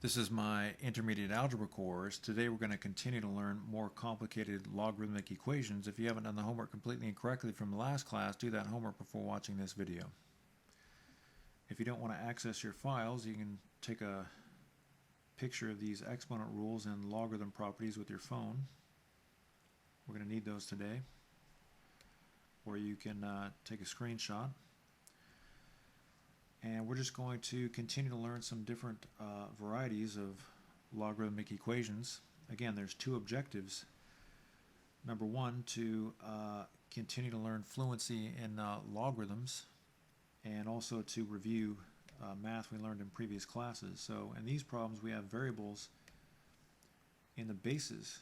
This is my intermediate algebra course. Today we're going to continue to learn more complicated logarithmic equations. If you haven't done the homework completely and correctly from the last class, do that homework before watching this video. If you don't want to access your files, you can take a picture of these exponent rules and logarithm properties with your phone. We're going to need those today. Or you can take a screenshot. And we're just going to continue to learn some different varieties of logarithmic equations. Again, there's two objectives. Number one, to continue to learn fluency in logarithms, and also to review math we learned in previous classes. So in these problems we have variables in the bases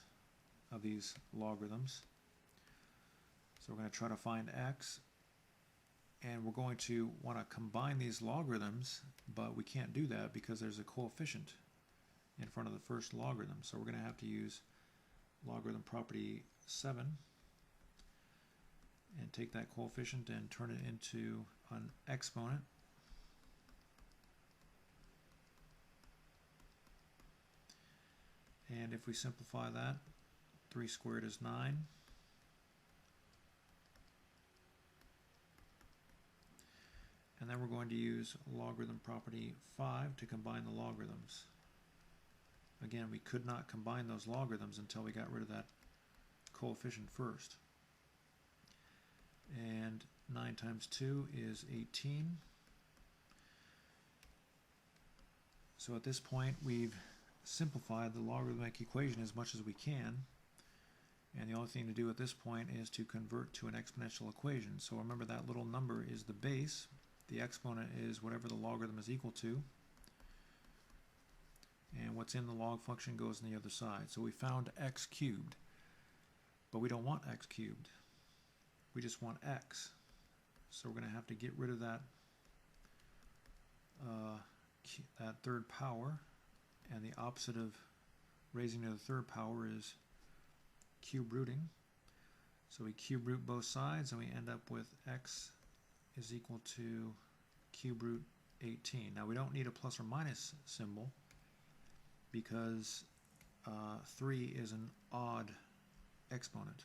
of these logarithms. So we're going to try to find x. And we're going to want to combine these logarithms, but we can't do that because there's a coefficient in front of the first logarithm. So we're going to have to use logarithm property 7 and take that coefficient and turn it into an exponent. And if we simplify that, 3 squared is 9. And then we're going to use logarithm property 5 to combine the logarithms. Again, we could not combine those logarithms until we got rid of that coefficient first. And 9 times 2 is 18. So at this point we've simplified the logarithmic equation as much as we can. And the only thing to do at this point is to convert to an exponential equation. So remember, that little number is the base. The exponent is whatever the logarithm is equal to, and what's in the log function goes on the other side. So we found x cubed, but we don't want x cubed. We just want x. So we're going to have to get rid of that that third power, and the opposite of raising to the third power is cube rooting. So we cube root both sides and we end up with x is equal to cube root 18. Now we don't need a plus or minus symbol because 3 is an odd exponent.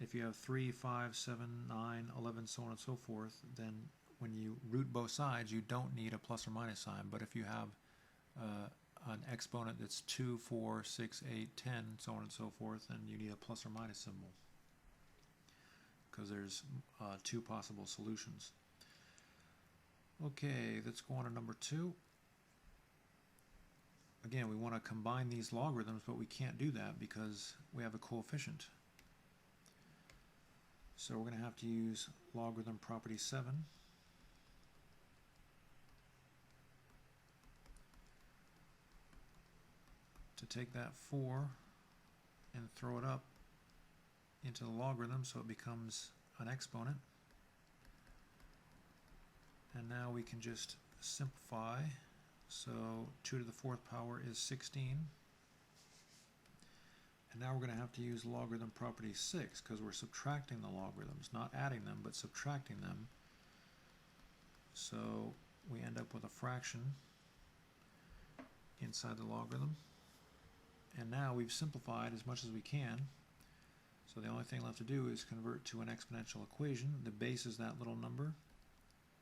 If you have 3, 5, 7, 9, 11, so on and so forth, then when you root both sides you don't need a plus or minus sign. But if you have an exponent that's 2, 4, 6, 8, 10, so on and so forth, then you need a plus or minus symbol, because there's two possible solutions. Okay, let's go on to number 2. Again, we want to combine these logarithms, but we can't do that because we have a coefficient. So we're going to have to use logarithm property 7 to take that 4 and throw it up into the logarithm so it becomes an exponent. And now we can just simplify. So 2 to the 4th power is 16. And now we're going to have to use logarithm property 6 because we're subtracting the logarithms, not adding them, but subtracting them. So we end up with a fraction inside the logarithm. And now we've simplified as much as we can. So the only thing left to do is convert to an exponential equation. The base is that little number.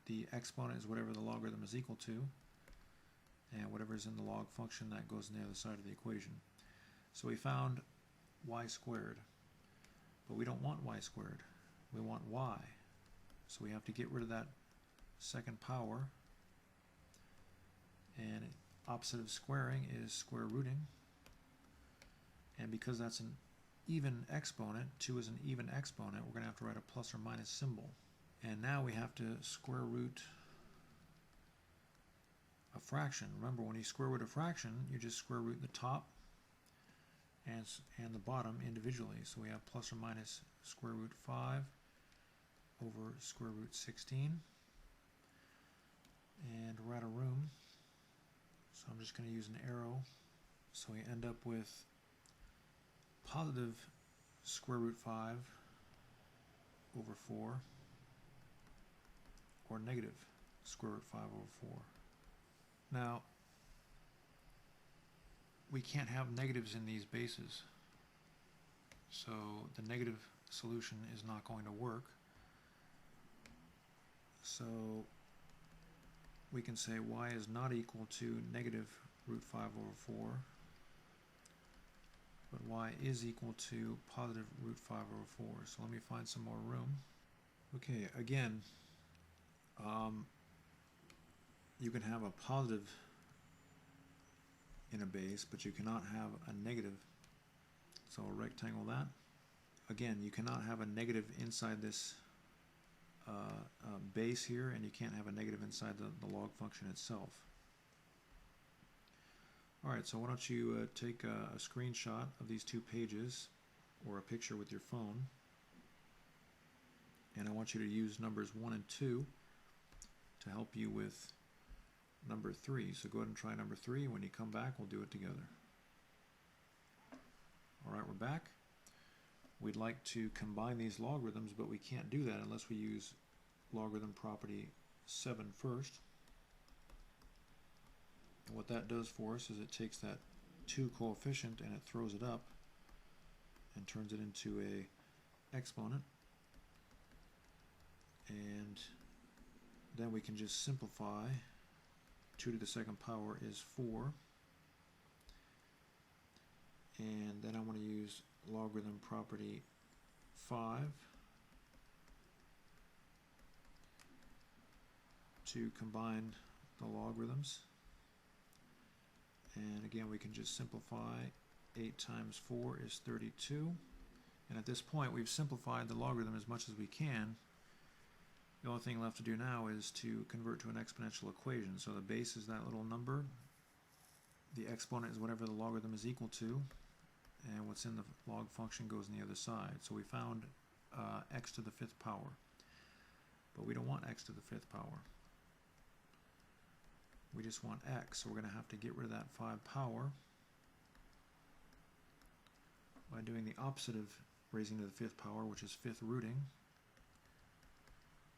The exponent is whatever the logarithm is equal to. And whatever is in the log function, that goes on the other side of the equation. So we found y squared. But we don't want y squared. We want y. So we have to get rid of that second power. And opposite of squaring is square rooting. And because that's an even exponent, 2 is an even exponent, we're going to have to write a plus or minus symbol. And now we have to square root a fraction. Remember, when you square root a fraction, you just square root the top and the bottom individually. So we have plus or minus square root 5 over square root 16. And we're out of room, so I'm just going to use an arrow. So we end up with positive square root 5 over 4, or negative square root 5 over 4. Now, we can't have negatives in these bases, so the negative solution is not going to work. So we can say y is not equal to negative root 5 over 4, but y is equal to positive root 5 over 4. So let me find some more room. Okay, again, you can have a positive in a base, but you cannot have a negative. So I'll rectangle that. Again, you cannot have a negative inside this base here, and you can't have a negative inside the log function itself. Alright, so why don't you take a screenshot of these two pages, or a picture with your phone, and I want you to use numbers 1 and 2 to help you with number 3. So go ahead and try number 3. When you come back, we'll do it together. Alright, we're back. We'd like to combine these logarithms, but we can't do that unless we use logarithm property 7 first. And what that does for us is it takes that 2 coefficient and it throws it up and turns it into a exponent. And then we can just simplify. 2 to the second power is 4. And then I want to use logarithm property 5 to combine the logarithms. And again, we can just simplify. 8 times 4 is 32. And at this point, we've simplified the logarithm as much as we can. The only thing left to do now is to convert to an exponential equation. So the base is that little number. The exponent is whatever the logarithm is equal to. And what's in the log function goes on the other side. So we found x to the 5th power. But we don't want x to the 5th power. We just want x. So we're going to have to get rid of that 5 power by doing the opposite of raising to the 5th power, which is 5th rooting.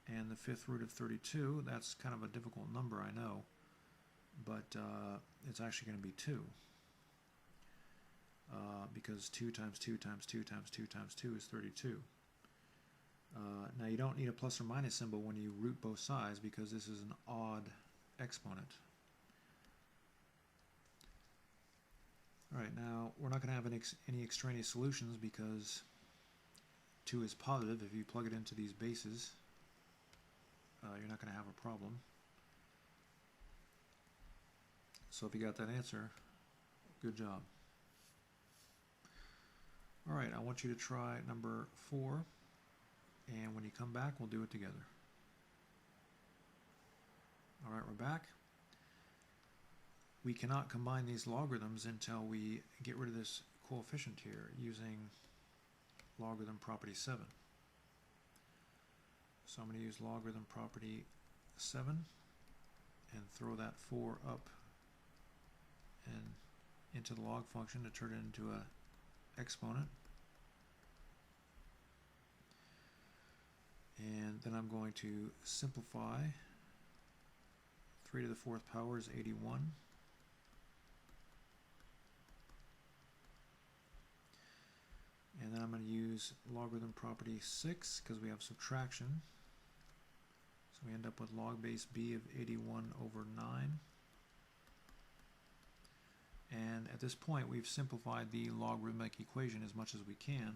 And the 5th root of 32, that's kind of a difficult number, I know, but it's actually going to be 2. Because 2 times 2 times 2 times 2 times 2 is 32. Now you don't need a plus or minus symbol when you root both sides because this is an odd exponent. Alright, now we're not going to have any extraneous solutions because 2 is positive. If you plug it into these bases, you're not going to have a problem. So if you got that answer, good job. Alright, I want you to try number 4, and when you come back, we'll do it together. Alright, we're back. We cannot combine these logarithms until we get rid of this coefficient here using logarithm property 7. So I'm going to use logarithm property 7 and throw that 4 up and into the log function to turn it into a exponent. And then I'm going to simplify. 3 to the 4th power is 81. And then I'm going to use logarithm property 6 because we have subtraction. So we end up with log base b of 81 over 9. And at this point, we've simplified the logarithmic equation as much as we can.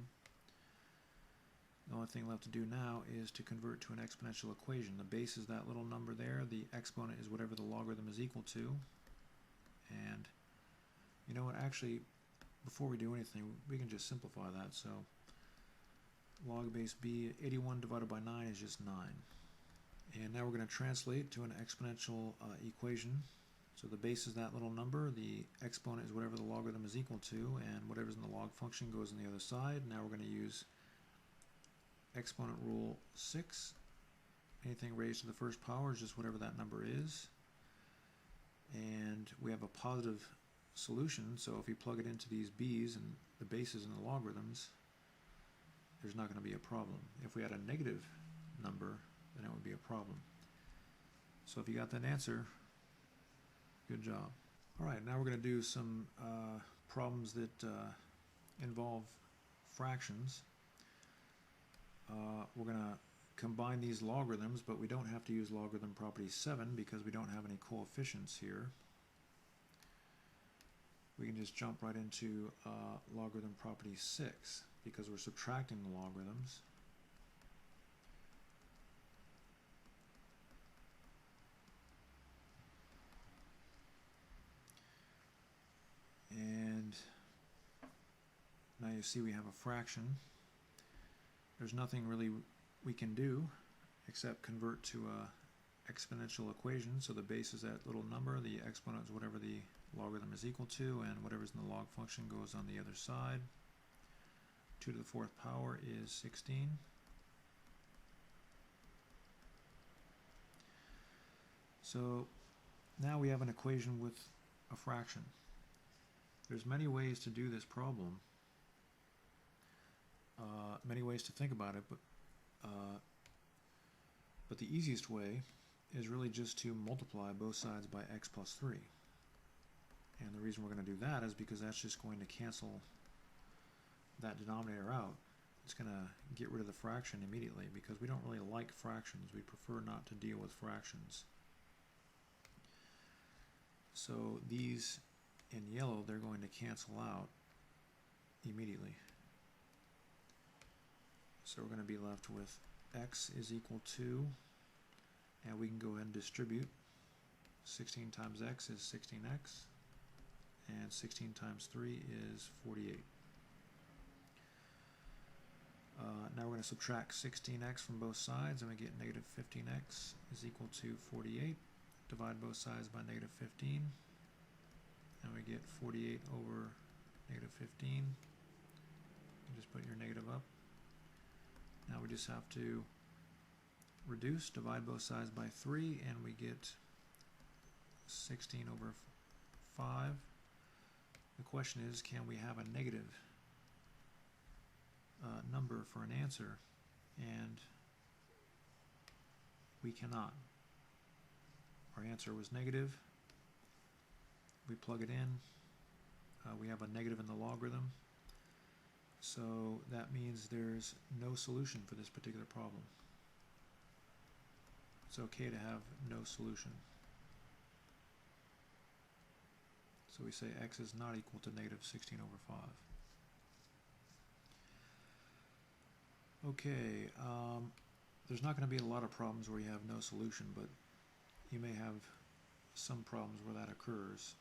The only thing left to do now is to convert to an exponential equation. The base is that little number there. The exponent is whatever the logarithm is equal to. And you know what, actually, before we do anything, we can just simplify that. So log base b, 81 divided by 9 is just 9. And now we're going to translate to an exponential equation. So the base is that little number, the exponent is whatever the logarithm is equal to, and whatever's in the log function goes on the other side. Now we're going to use exponent rule 6. Anything raised to the 1st power is just whatever that number is. And we have a positive solution, so if you plug it into these b's and the bases and the logarithms, there's not going to be a problem. If we had a negative number, then it would be a problem. So if you got that answer, good. Good job. All right, now we're going to do some problems that involve fractions. We're going to combine these logarithms, but we don't have to use logarithm property 7 because we don't have any coefficients here. We can just jump right into logarithm property 6 because we're subtracting the logarithms. And now you see we have a fraction. There's nothing really we can do except convert to a exponential equation. So the base is that little number, the exponent is whatever the logarithm is equal to, and whatever's in the log function goes on the other side. 2 to the 4th power is 16. So now we have an equation with a fraction. There's many ways to do this problem, many ways to think about it, but the easiest way is really just to multiply both sides by x plus 3. And the reason we're going to do that is because that's just going to cancel that denominator out. It's going to get rid of the fraction immediately because we don't really like fractions. We prefer not to deal with fractions. So these in yellow, they're going to cancel out immediately. So we're going to be left with x is equal to, and we can go ahead and distribute. 16 times x is 16x, and 16 times 3 is 48. Now we're going to subtract 16x from both sides, and we get negative 15x is equal to 48. Divide both sides by negative 15, and we get 48 over negative 15. You just put your negative up. Now we just have to reduce, divide both sides by 3, and we get 16 over 5. The question is, can we have a negative number for an answer? And we cannot. Our answer was negative. We plug it in. We have a negative in the logarithm. So that means there's no solution for this particular problem. It's okay to have no solution. So we say x is not equal to negative 16 over 5. Okay, there's not going to be a lot of problems where you have no solution, but you may have some problems where that occurs.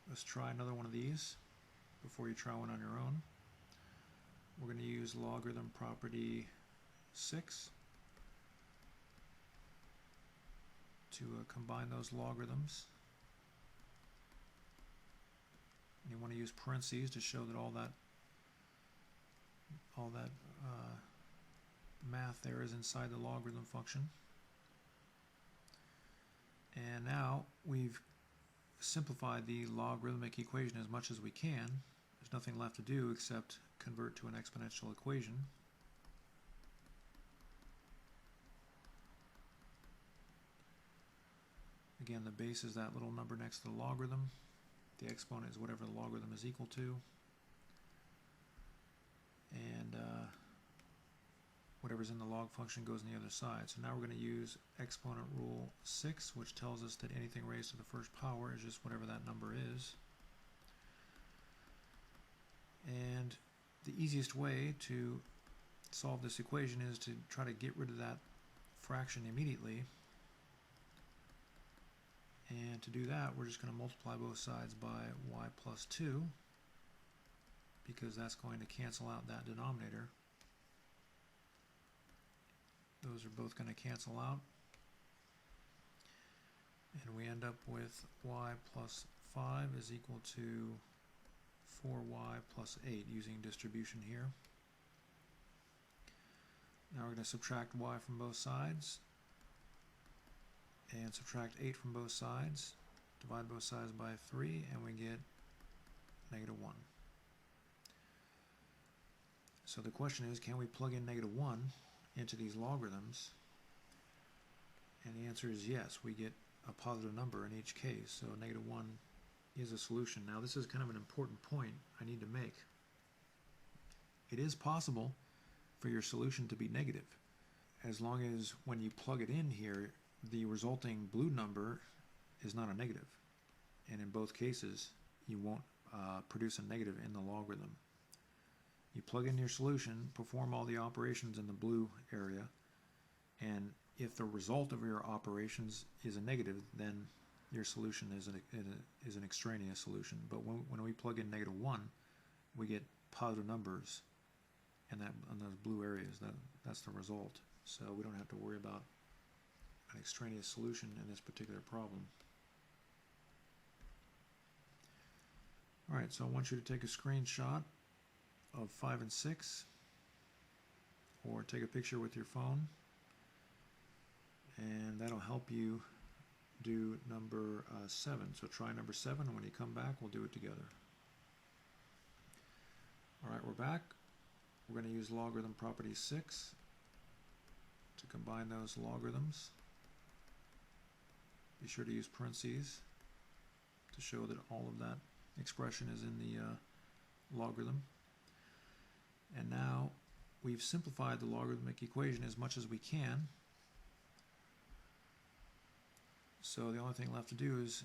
Let's try another one of these before you try one on your own. We're going to use logarithm property 6 to combine those logarithms. And you want to use parentheses to show that all that math there is inside the logarithm function. And now we've simplified the logarithmic equation as much as we can. There's nothing left to do except convert to an exponential equation. Again, the base is that little number next to the logarithm. The exponent is whatever the logarithm is equal to. And whatever's in the log function goes on the other side. So now we're going to use exponent rule 6, which tells us that anything raised to the first power is just whatever that number is. And the easiest way to solve this equation is to try to get rid of that fraction immediately. And to do that, we're just going to multiply both sides by y plus 2, because that's going to cancel out that denominator. Those are both going to cancel out. And we end up with y plus 5 is equal to 4y plus 8 using distribution here. Now we're going to subtract y from both sides and subtract 8 from both sides. Divide both sides by 3 and we get negative 1. So the question is, can we plug in negative 1 into these logarithms? And the answer is yes. We get a positive number in each case. So negative 1 is a solution. Now this is kind of an important point I need to make. It is possible for your solution to be negative, as long as when you plug it in here, the resulting blue number is not a negative. And in both cases, you won't produce a negative in the logarithm. You plug in your solution, perform all the operations in the blue area, and if the result of your operations is a negative, then your solution is an extraneous solution. But when we plug in negative 1, we get positive numbers in those blue areas. That's the result. So we don't have to worry about an extraneous solution in this particular problem. Alright, so I want you to take a screenshot of 5 and 6, or take a picture with your phone, and that'll help you do number 7. So try number 7, and when you come back, we'll do it together. Alright, we're back. We're going to use logarithm property 6 to combine those logarithms. Be sure to use parentheses to show that all of that expression is in the logarithm. And now we've simplified the logarithmic equation as much as we can. So the only thing left to do is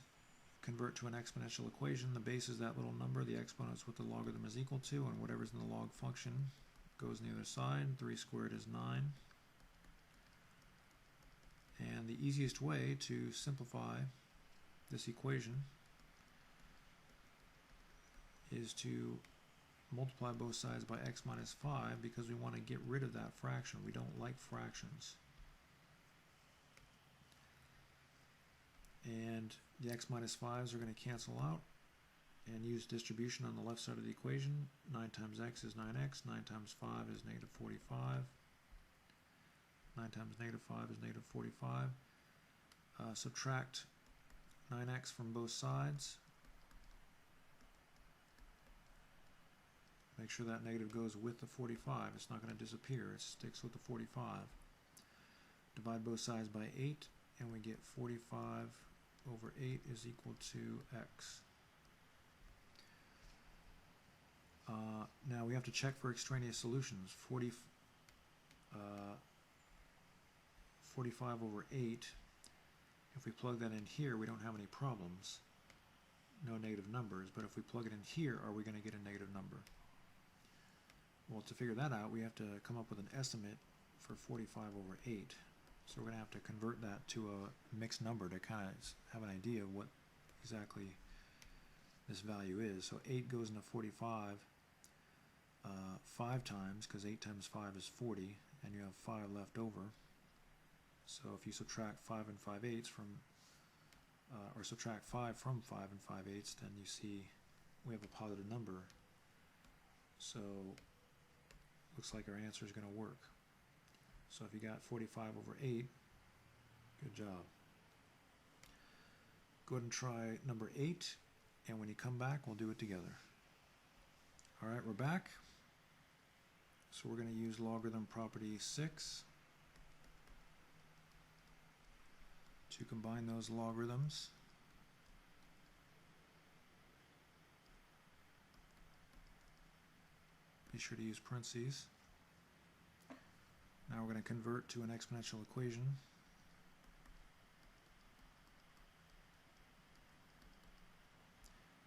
convert to an exponential equation. The base is that little number, the exponent is what the logarithm is equal to, and whatever's in the log function goes on the other side. 3 squared is 9. And the easiest way to simplify this equation is to multiply both sides by x minus 5, because we want to get rid of that fraction. We don't like fractions. And the x minus 5s are going to cancel out and use distribution on the left side of the equation. 9 times x is 9x, 9 times 5 is negative 45, 9 times negative 5 is negative 45. Subtract 9x from both sides. Make sure that negative goes with the 45. It's not going to disappear. It sticks with the 45. Divide both sides by 8, and we get 45 over 8 is equal to x. Now we have to check for extraneous solutions. 45 over 8, if we plug that in here, we don't have any problems. No negative numbers. But if we plug it in here, are we going to get a negative number? Well, to figure that out, we have to come up with an estimate for 45 over 8. So we're going to have to convert that to a mixed number to kind of have an idea of what exactly this value is. So 8 goes into 45 5 times, because 8 times 5 is 40, and you have 5 left over. So if you subtract 5 and 5/8 from, or subtract 5 from 5 and 5/8, then you see we have a positive number. So looks like our answer is going to work. So if you got 45 over 8, good job. Go ahead and try number 8, and when you come back, we'll do it together. Alright, we're back. So we're going to use logarithm property 6 to combine those logarithms. Be sure to use parentheses. Now we're going to convert to an exponential equation.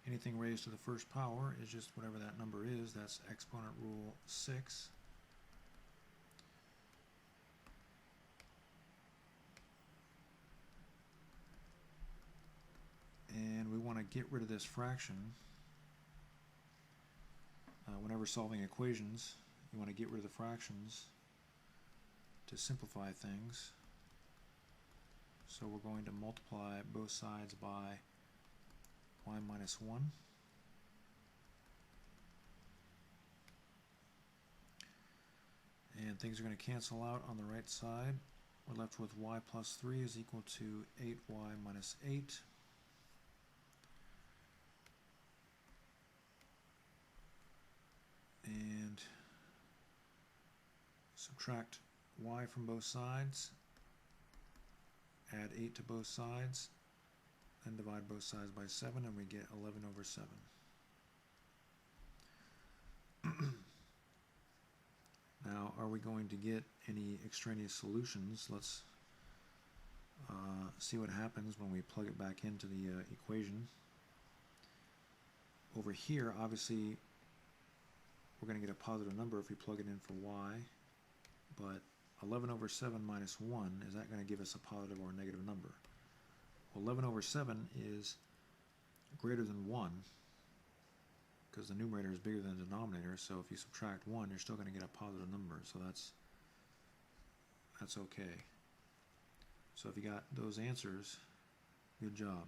Anything raised to the first power is just whatever that number is. That's exponent rule 6. And we want to get rid of this fraction. Whenever solving equations, you want to get rid of the fractions to simplify things. So we're going to multiply both sides by y minus 1. And things are going to cancel out on the right side. We're left with y plus 3 is equal to 8y minus 8. And subtract y from both sides. Add 8 to both sides. then divide both sides by 7, and we get 11 over 7. Now, are we going to get any extraneous solutions? Let's see what happens when we plug it back into the equation. Over here, obviously, we're going to get a positive number if we plug it in for y, but 11 over 7 minus 1, is that going to give us a positive or a negative number? Well, 11 over 7 is greater than 1, because the numerator is bigger than the denominator, so if you subtract 1, you're still going to get a positive number, so that's okay. So if you got those answers, good job.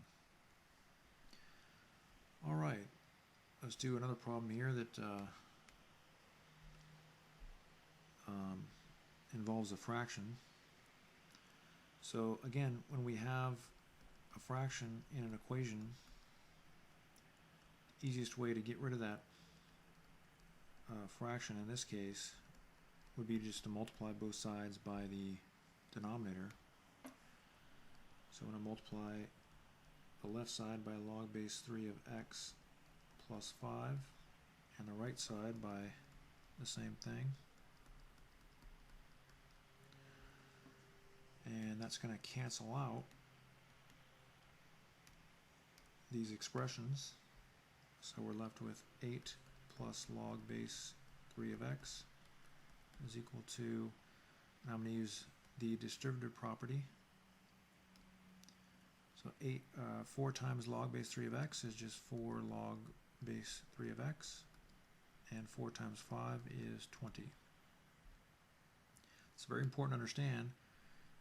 Alright, let's do another problem here that involves a fraction. So again, when we have a fraction in an equation, the easiest way to get rid of that fraction in this case would be just to multiply both sides by the denominator. So I'm going to multiply the left side by log base 3 of x plus 5, and the right side by the same thing. And that's going to cancel out these expressions. So we're left with 8 plus log base 3 of x is equal to, now I'm going to use the distributive property. So 4 times log base 3 of x is just 4 log base 3 of x, and 4 times 5 is 20. It's very important to understand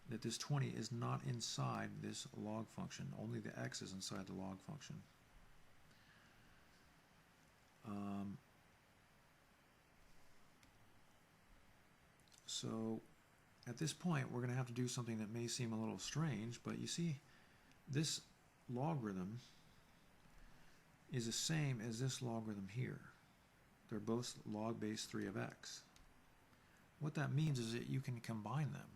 that this 20 is not inside this log function. Only the x is inside the log function. So at this point, we're going to have to do something that may seem a little strange, but you see, this logarithm is the same as this logarithm here. They're both log base 3 of x. What that means is that you can combine them.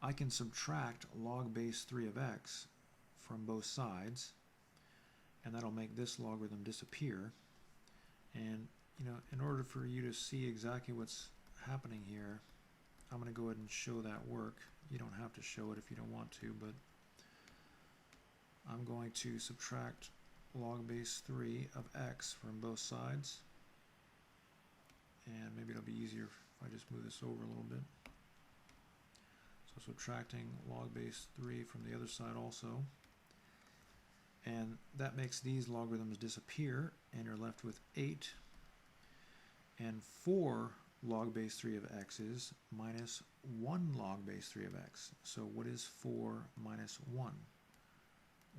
I can subtract log base 3 of x from both sides, and that'll make this logarithm disappear. And in order for you to see exactly what's happening here, I'm going to go ahead and show that work. You don't have to show it if you don't want to, but I'm going to subtract log base 3 of x from both sides, and maybe it'll be easier if I just move this over a little bit. So subtracting log base 3 from the other side also, and that makes these logarithms disappear, and you're left with 8 and 4 log base 3 of x's minus 1 log base 3 of x. So what is 4 minus 1?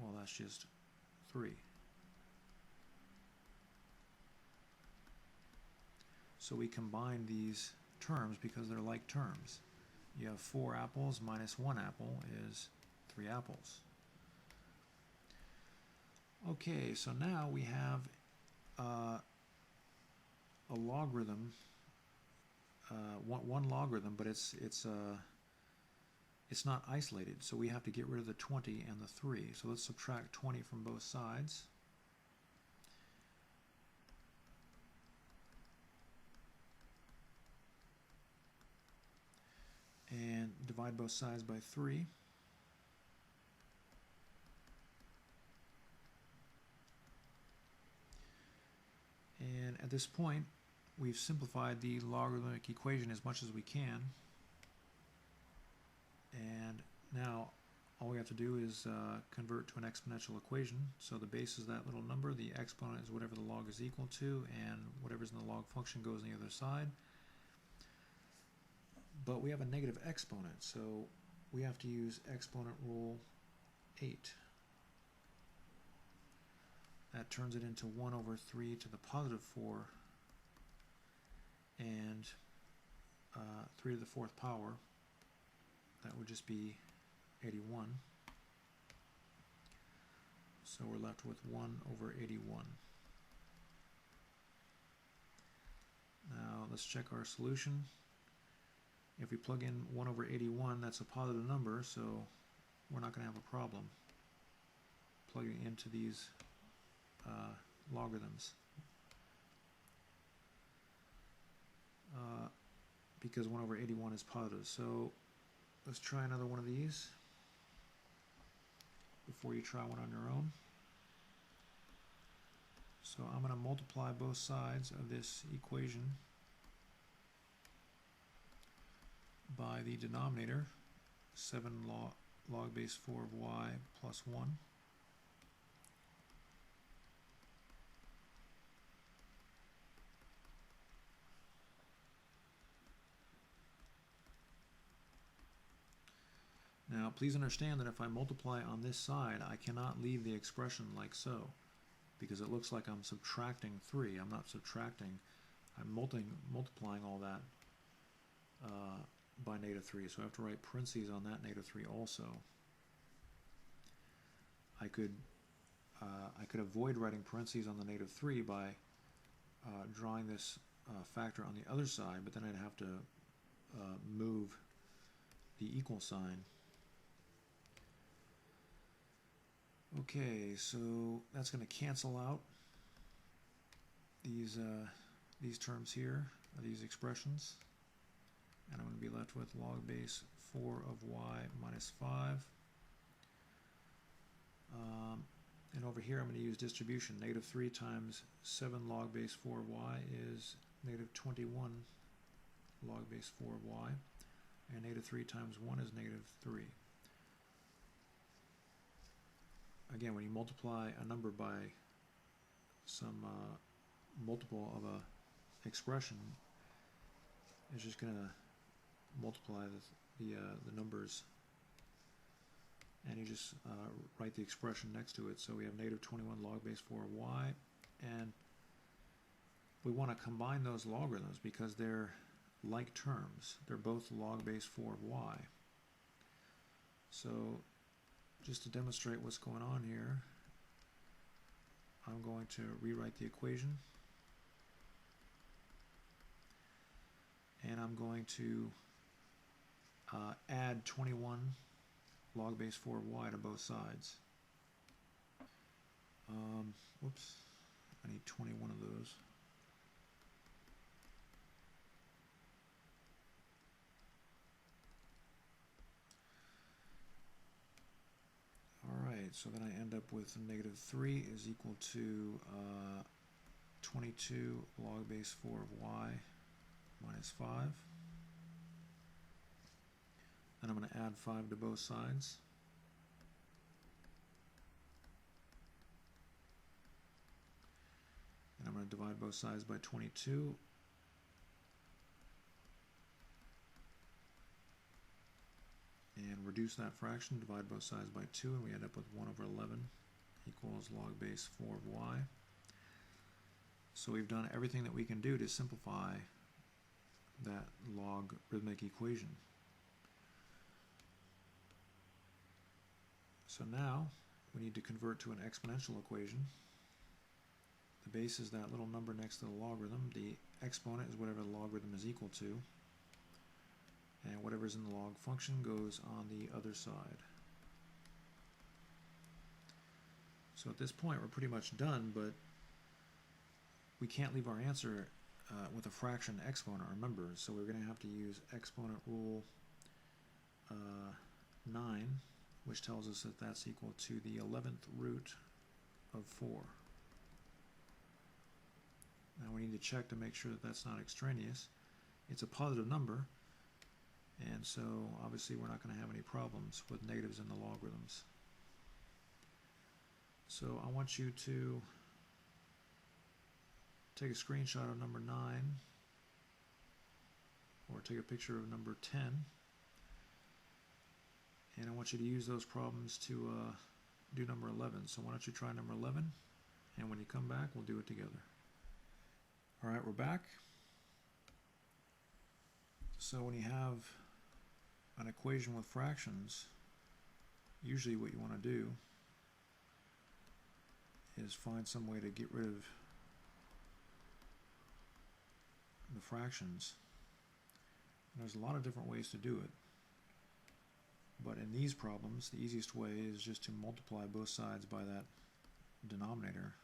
Well, that's just 3. So we combine these terms because they're like terms. You have 4 apples minus 1 apple is 3 apples. Okay, so now we have a logarithm, one logarithm, but it's not isolated, so we have to get rid of the 20 and the 3. So let's subtract 20 from both sides. And divide both sides by 3. And at this point, we've simplified the logarithmic equation as much as we can. And now all we have to do is convert to an exponential equation. So the base is that little number, the exponent is whatever the log is equal to, and whatever's in the log function goes on the other side. But we have a negative exponent, so we have to use exponent rule 8. That turns it into 1 over 3 to the positive 4 and 3 to the 4th power. That would just be 81. So we're left with 1 over 81. Now let's check our solution. If we plug in 1 over 81, that's a positive number, so we're not going to have a problem. plugging into these logarithms. Because 1 over 81 is positive. So let's try another one of these before you try one on your own. So I'm going to multiply both sides of this equation by the denominator, 7 log base 4 of y plus 1. Now, please understand that if I multiply on this side, I cannot leave the expression like so, because it looks like I'm subtracting 3. I'm not subtracting. I'm multiplying all that by -3. So I have to write parentheses on that -3 also. I could avoid writing parentheses on the -3 by drawing this factor on the other side, but then I'd have to move the equal sign. Okay, so that's going to cancel out these terms here, these expressions, and I'm going to be left with log base 4 of y minus 5. And over here I'm going to use distribution. -3 times 7 log base 4 of y is -21 log base 4 of y, and -3 times 1 is -3. Again, when you multiply a number by some multiple of a expression, it's just going to multiply the numbers, and you just write the expression next to it. So we have -21 log base 4 of y, and we want to combine those logarithms because they're like terms. They're both log base 4 of y. So just to demonstrate what's going on here, I'm going to rewrite the equation, and I'm going to add 21 log base 4 of y to both sides. Whoops, I need 21 of those. Alright, so then I end up with -3 is equal to 22 log base 4 of y minus 5. Then I'm going to add 5 to both sides. And I'm going to divide both sides by 22. And reduce that fraction, divide both sides by 2, and we end up with 1 over 11 equals log base 4 of y. So we've done everything that we can do to simplify that logarithmic equation. So now we need to convert to an exponential equation. The base is that little number next to the logarithm. The exponent is whatever the logarithm is equal to. And whatever's in the log function goes on the other side. So at this point we're pretty much done, but we can't leave our answer with a fraction exponent, remember, so we're going to have to use exponent rule 9, which tells us that that's equal to the 11th root of 4. Now we need to check to make sure that that's not extraneous. It's a positive number, and so obviously we're not going to have any problems with negatives in the logarithms. So I want you to take a screenshot of number 9, or take a picture of number 10, and I want you to use those problems to do number 11. So why don't you try number 11, and when you come back we'll do it together. Alright, we're back. So when you have an equation with fractions, usually what you want to do is find some way to get rid of the fractions. And there's a lot of different ways to do it. But in these problems, the easiest way is just to multiply both sides by that denominator.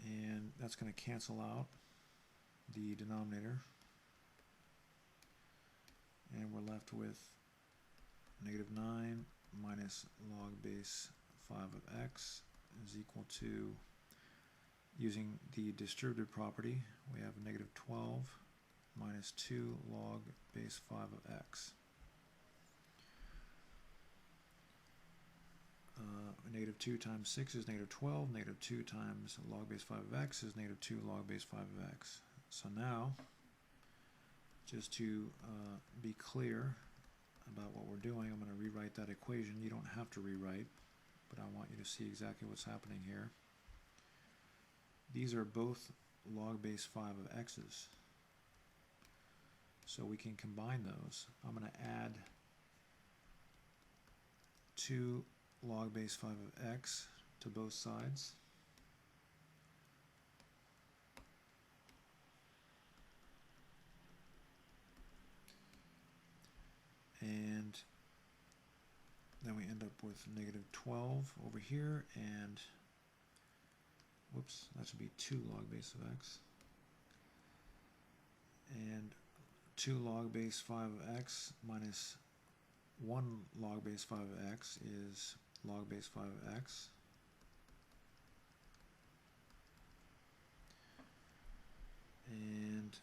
And that's going to cancel out the denominator. And we're left with negative 9 minus log base 5 of x is equal to, using the distributive property, we have negative 12 minus 2 log base 5 of x. Negative 2 times 6 is negative 12. Negative 2 times log base 5 of x is negative 2 log base 5 of x. So now, just to be clear about what we're doing, I'm going to rewrite that equation. You don't have to rewrite, but I want you to see exactly what's happening here. These are both log base 5 of x's. So we can combine those. I'm going to add 2 log base 5 of x to both sides. And then we end up with negative 12 over here, and whoops, that should be 2 log base of x. And 2 log base 5 of x minus 1 log base 5 of x is log base 5 of x. And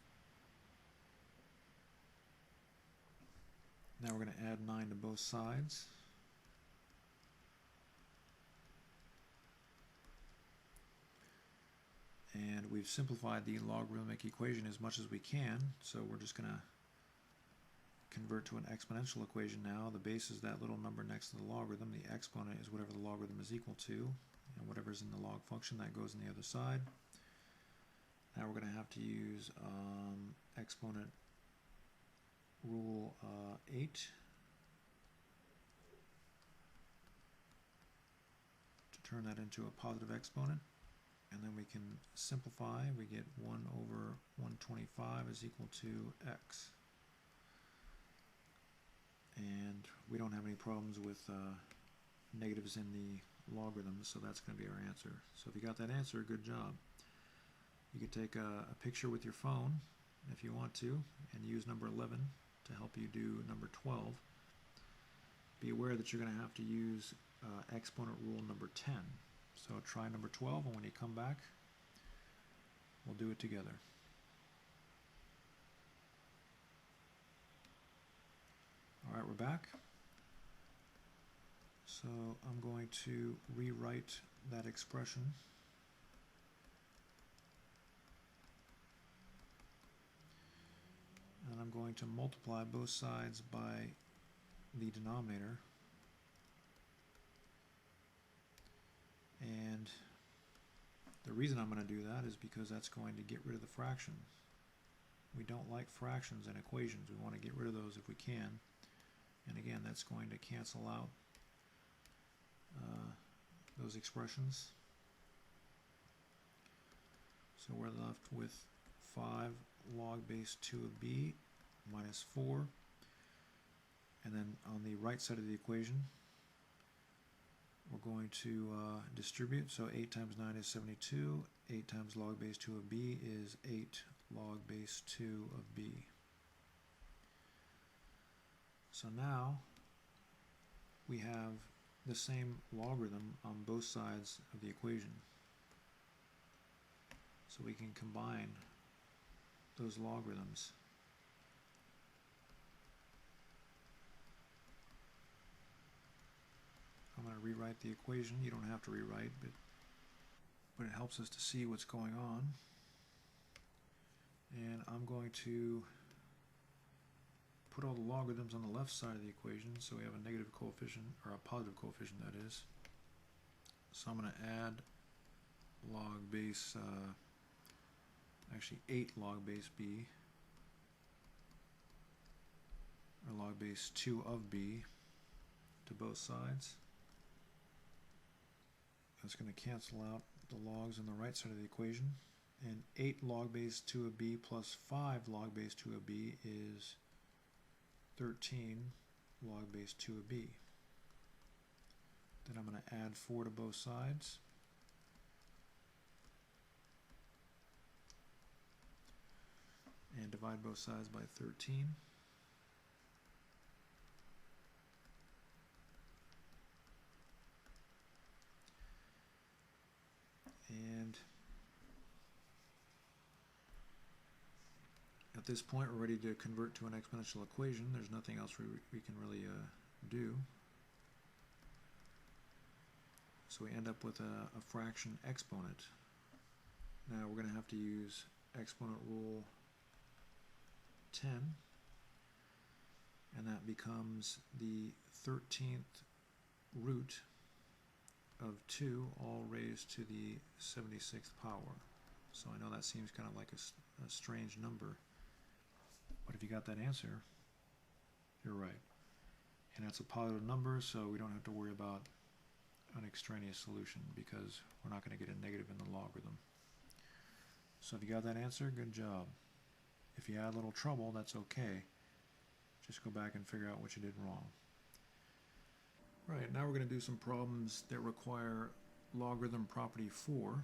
now we're going to add 9 to both sides. And we've simplified the logarithmic equation as much as we can, so we're just going to convert to an exponential equation now. The base is that little number next to the logarithm. The exponent is whatever the logarithm is equal to, and whatever's in the log function, that goes on the other side. Now we're going to have to use exponent rule 8 to turn that into a positive exponent, and then we can simplify. We get 1 over 125 is equal to x. And we don't have any problems with negatives in the logarithms, so that's going to be our answer. So if you got that answer, good job. You could take a picture with your phone if you want to, and use number 11 to help you do number 12. Be aware that you're going to have to use exponent rule number 10. So try number 12, and when you come back, we'll do it together. Alright, we're back. So I'm going to rewrite that expression. And I'm going to multiply both sides by the denominator. And the reason I'm going to do that is because that's going to get rid of the fraction. We don't like fractions in equations. We want to get rid of those if we can. And again, that's going to cancel out those expressions. So we're left with 5 log base 2 of b minus 4. And then on the right side of the equation, we're going to distribute. So 8 times 9 is 72. 8 times log base 2 of b is 8 log base 2 of b. So now we have the same logarithm on both sides of the equation. So we can combine those logarithms. I'm going to rewrite the equation. You don't have to rewrite, but it helps us to see what's going on. And I'm going to put all the logarithms on the left side of the equation, so we have a negative coefficient, or a positive coefficient, that is. So I'm going to add log base, actually 8 log base b, or log base 2 of b, to both sides. That's going to cancel out the logs on the right side of the equation. And 8 log base 2 of b plus 5 log base 2 of b is 13 log base 2 of b. Then I'm going to add 4 to both sides. And divide both sides by 13. And at this point we're ready to convert to an exponential equation. There's nothing else we can really do. So we end up with a fraction exponent. Now we're going to have to use exponent rule 10, and that becomes the 13th root of 2 all raised to the 76th power. So I know that seems kind of like a strange number, but if you got that answer, you're right. And that's a positive number, so we don't have to worry about an extraneous solution because we're not going to get a negative in the logarithm. So if you got that answer, good job. If you had a little trouble, that's okay. Just go back and figure out what you did wrong. Right, now we're going to do some problems that require logarithm property 4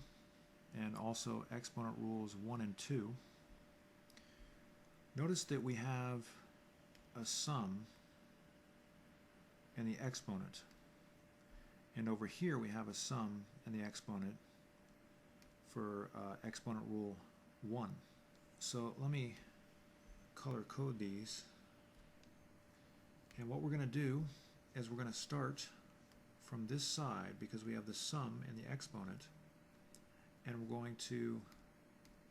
and also exponent rules 1 and 2. Notice that we have a sum and the exponent. And over here we have a sum and the exponent for exponent rule 1. So let me color code these. And what we're going to do is we're going to start from this side because we have the sum and the exponent, and we're going to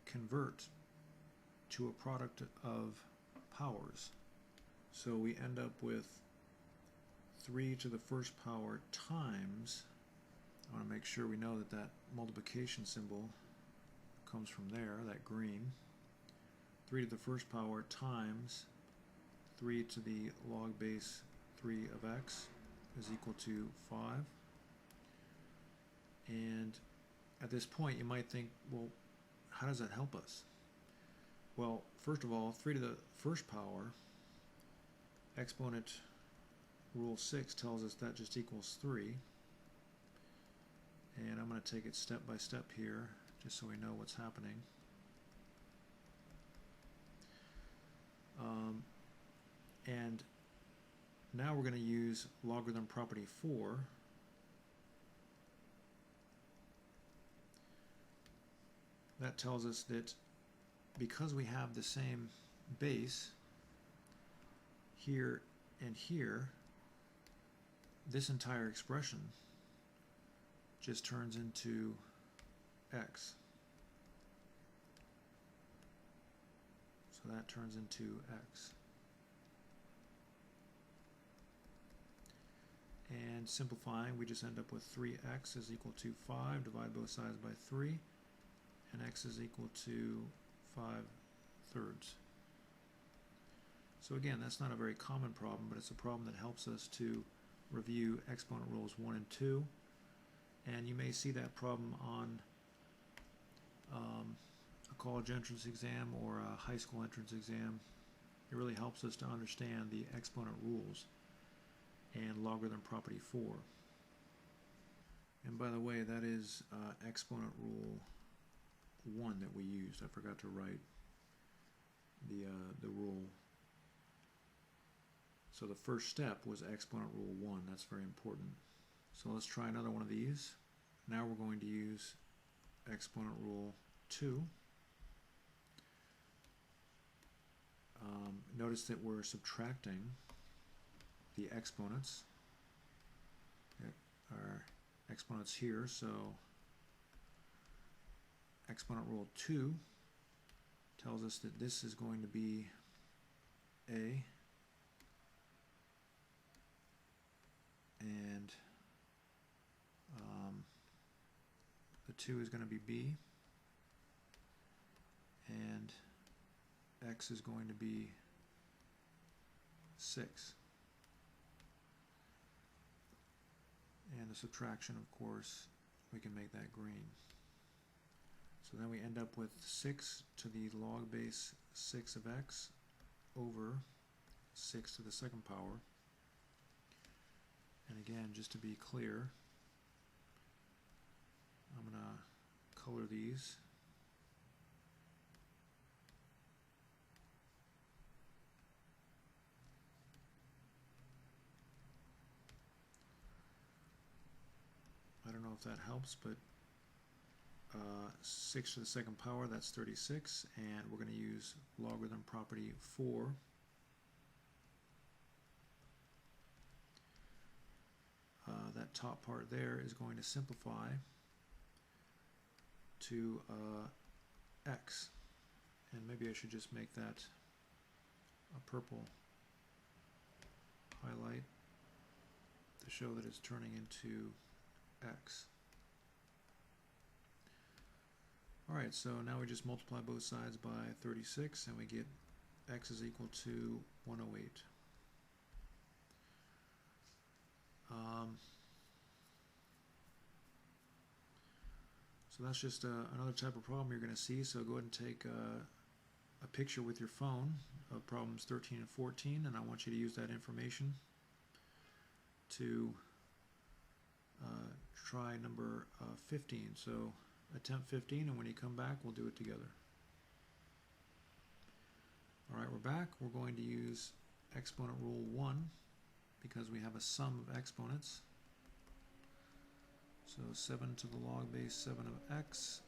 convert to a product of powers. So we end up with 3 to the first power times, I want to make sure we know that that multiplication symbol comes from there, that green. 3 to the first power times 3 to the log base 3 of x is equal to 5. And at this point you might think, well, how does that help us? Well, first of all, 3 to the first power, exponent rule 6 tells us that just equals 3. And I'm going to take it step by step here just so we know what's happening. And now we're going to use logarithm property 4. That tells us that because we have the same base here and here, this entire expression just turns into x. So that turns into x. And simplifying, we just end up with 3x is equal to 5, divide both sides by 3, and x is equal to 5/3. So again, that's not a very common problem, but it's a problem that helps us to review exponent rules 1 and 2. And you may see that problem on a college entrance exam or a high school entrance exam. It really helps us to understand the exponent rules and logarithm property 4. And by the way, that is exponent rule 1 that we used. I forgot to write the rule. So the first step was exponent rule 1. That's very important. So let's try another one of these. Now we're going to use exponent rule 2. Notice that we're subtracting the exponents. Our exponents here, so exponent rule 2 tells us that this is going to be a, and the 2 is going to be b, and x is going to be 6. And the subtraction, of course, we can make that green. So then we end up with 6 to the log base 6 of x over 6 to the second power. And again, just to be clear, I'm going to color these. I don't know if that helps, but 6 to the second power, that's 36, and we're going to use logarithm property 4. That top part there is going to simplify to x, and maybe I should just make that a purple highlight to show that it's turning into x. Alright, so now we just multiply both sides by 36 and we get x is equal to 108. So that's just another type of problem you're going to see. So go ahead and take a picture with your phone of problems 13 and 14, and I want you to use that information to try number 15. So attempt 15, and when you come back, we'll do it together. Alright, we're back. We're going to use exponent rule 1 because we have a sum of exponents. So 7 to the log base 7 of x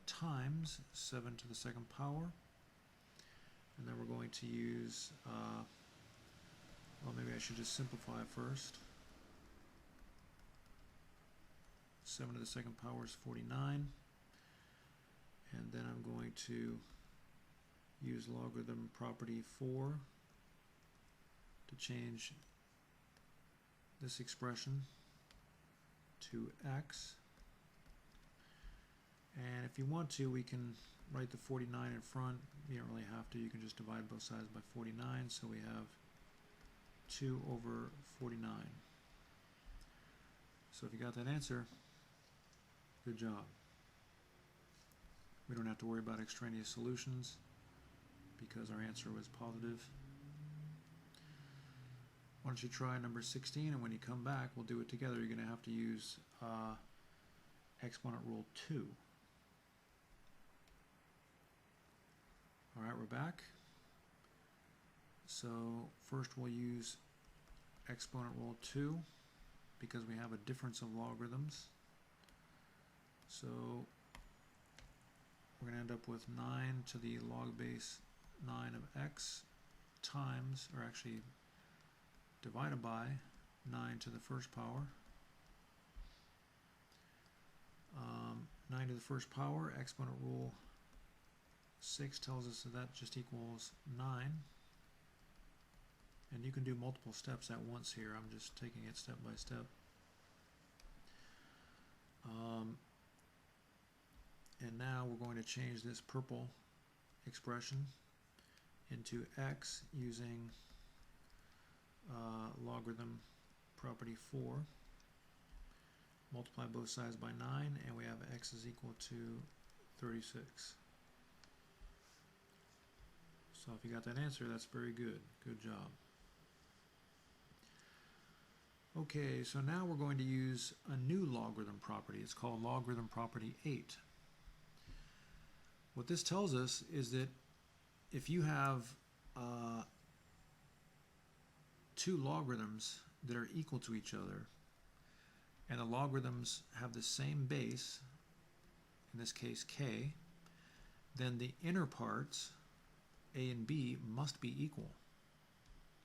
times 7 to the second power. And then we're going to use, well, maybe I should just simplify first. 7 to the second power is 49. And then I'm going to use logarithm property 4 to change this expression to x. And if you want to, we can write the 49 in front. You don't really have to. You can just divide both sides by 49. So we have 2 over 49. So if you got that answer, good job. We don't have to worry about extraneous solutions because our answer was positive. Why don't you try number 16, and when you come back, we'll do it together. You're going to have to use exponent rule 2. Alright, we're back. So first we'll use exponent rule 2 because we have a difference of logarithms. So we're going to end up with 9 to the log base 9 of x times, or actually divided by 9 to the first power. 9 to the first power, exponent rule 6 tells us that just equals 9. And you can do multiple steps at once here. I'm just taking it step by step. And now we're going to change this purple expression into x using logarithm property 4. Multiply both sides by 9, and we have x is equal to 36. So if you got that answer, that's very good. Good job. Okay, so now we're going to use a new logarithm property. It's called logarithm property 8. What this tells us is that if you have two logarithms that are equal to each other, and the logarithms have the same base, in this case k, then the inner parts, a and b, must be equal.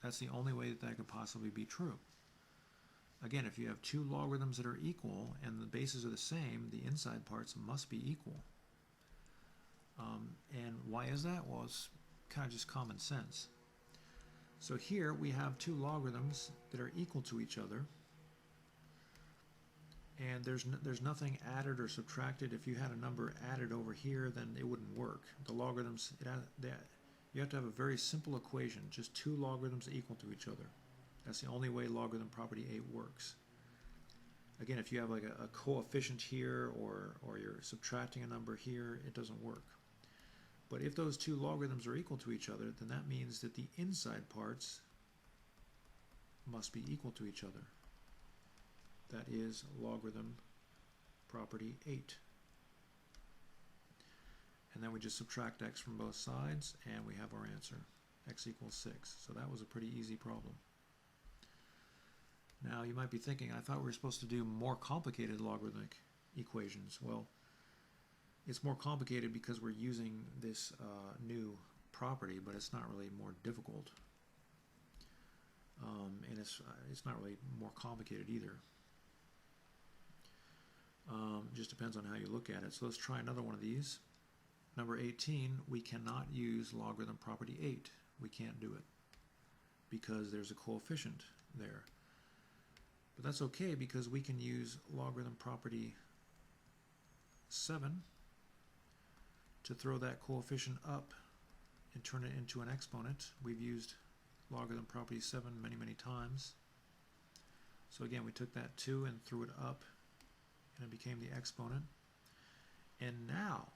That's the only way that that could possibly be true. Again, if you have two logarithms that are equal and the bases are the same, the inside parts must be equal. And why is that? Well, it's kind of just common sense. So here we have two logarithms that are equal to each other, and there's nothing added or subtracted. If you had a number added over here, then it wouldn't work. The logarithms, you have to have a very simple equation, just two logarithms equal to each other. That's the only way logarithm property 8 works. Again, if you have like a coefficient here or you're subtracting a number here, it doesn't work. But if those two logarithms are equal to each other, then that means that the inside parts must be equal to each other. That is logarithm property 8. And then we just subtract x from both sides, and we have our answer, x equals 6. So that was a pretty easy problem. Now you might be thinking, I thought we were supposed to do more complicated logarithmic equations. Well, it's more complicated because we're using this new property, but it's not really more difficult. And it's not really more complicated either. Just depends on how you look at it. So let's try another one of these. Number 18, we cannot use logarithm property 8. We can't do it because there's a coefficient there. But that's okay because we can use logarithm property 7 to throw that coefficient up and turn it into an exponent. We've used logarithm property 7 many, many times. So again, we took that 2 and threw it up, and it became the exponent. And now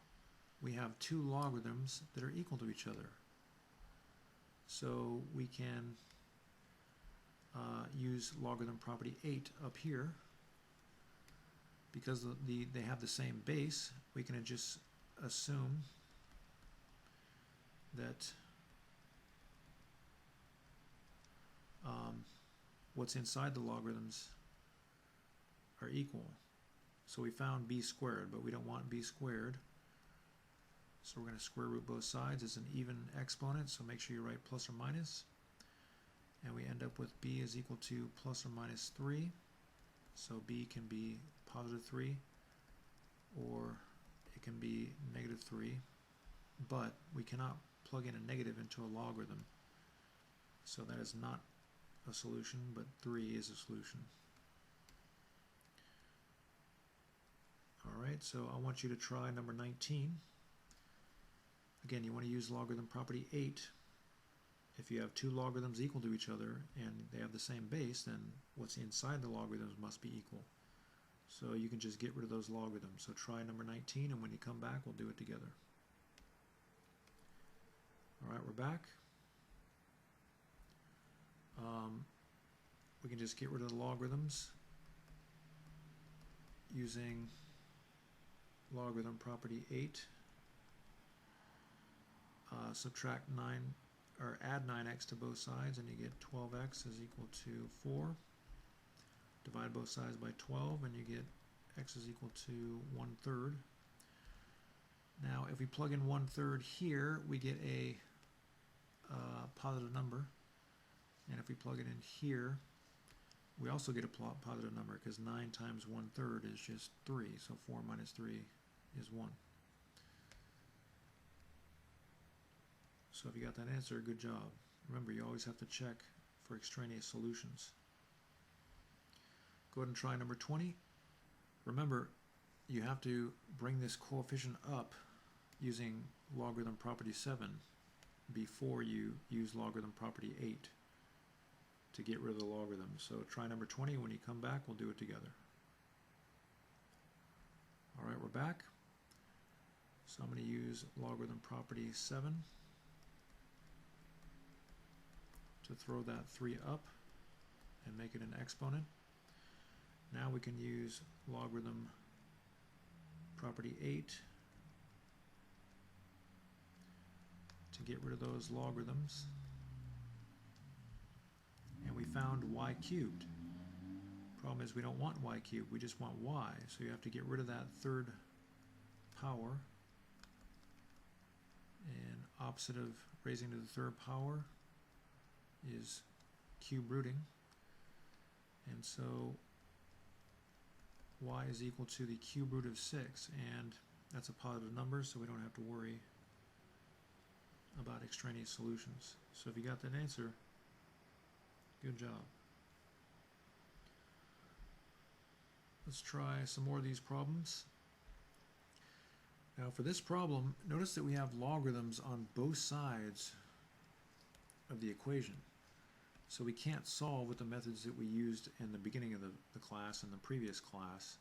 we have two logarithms that are equal to each other. So we can use logarithm property 8 up here. Because they have the same base, we can just assume that what's inside the logarithms are equal. So we found b squared, but we don't want b squared. So we're going to square root both sides. It's an even exponent, so make sure you write plus or minus. And we end up with b is equal to plus or minus 3. So b can be positive 3, or it can be negative 3. But we cannot plug in a negative into a logarithm. So that is not a solution, but 3 is a solution. Alright, so I want you to try number 19. Again, you want to use logarithm property 8. If you have two logarithms equal to each other and they have the same base, then what's inside the logarithms must be equal. So you can just get rid of those logarithms. So try number 19, and when you come back, we'll do it together. Alright, we're back. We can just get rid of the logarithms using logarithm property 8. Subtract 9, or add 9x to both sides, and you get 12x is equal to 4. Divide both sides by 12, and you get x is equal to 1/3. Now, if we plug in 1/3 here, we get a positive number. And if we plug it in here, we also get a positive number, because 9 times 1/3 is just 3. So 4 minus 3 is 1. So if you got that answer, good job. Remember, you always have to check for extraneous solutions. Go ahead and try number 20. Remember, you have to bring this coefficient up using logarithm property 7 before you use logarithm property 8 to get rid of the logarithm. So try number 20. When you come back, we'll do it together. Alright, we're back. So I'm going to use logarithm property 7 to throw that 3 up and make it an exponent. Now we can use logarithm property 8 to get rid of those logarithms. And we found y cubed. Problem is we don't want y cubed, we just want y. So you have to get rid of that third power. And opposite of raising to the third power is cube rooting. And so y is equal to the cube root of 6, and that's a positive number, so we don't have to worry about extraneous solutions. So if you got that answer, good job. Let's try some more of these problems. Now for this problem, notice that we have logarithms on both sides of the equation. So we can't solve with the methods that we used in the beginning of the class and the previous class.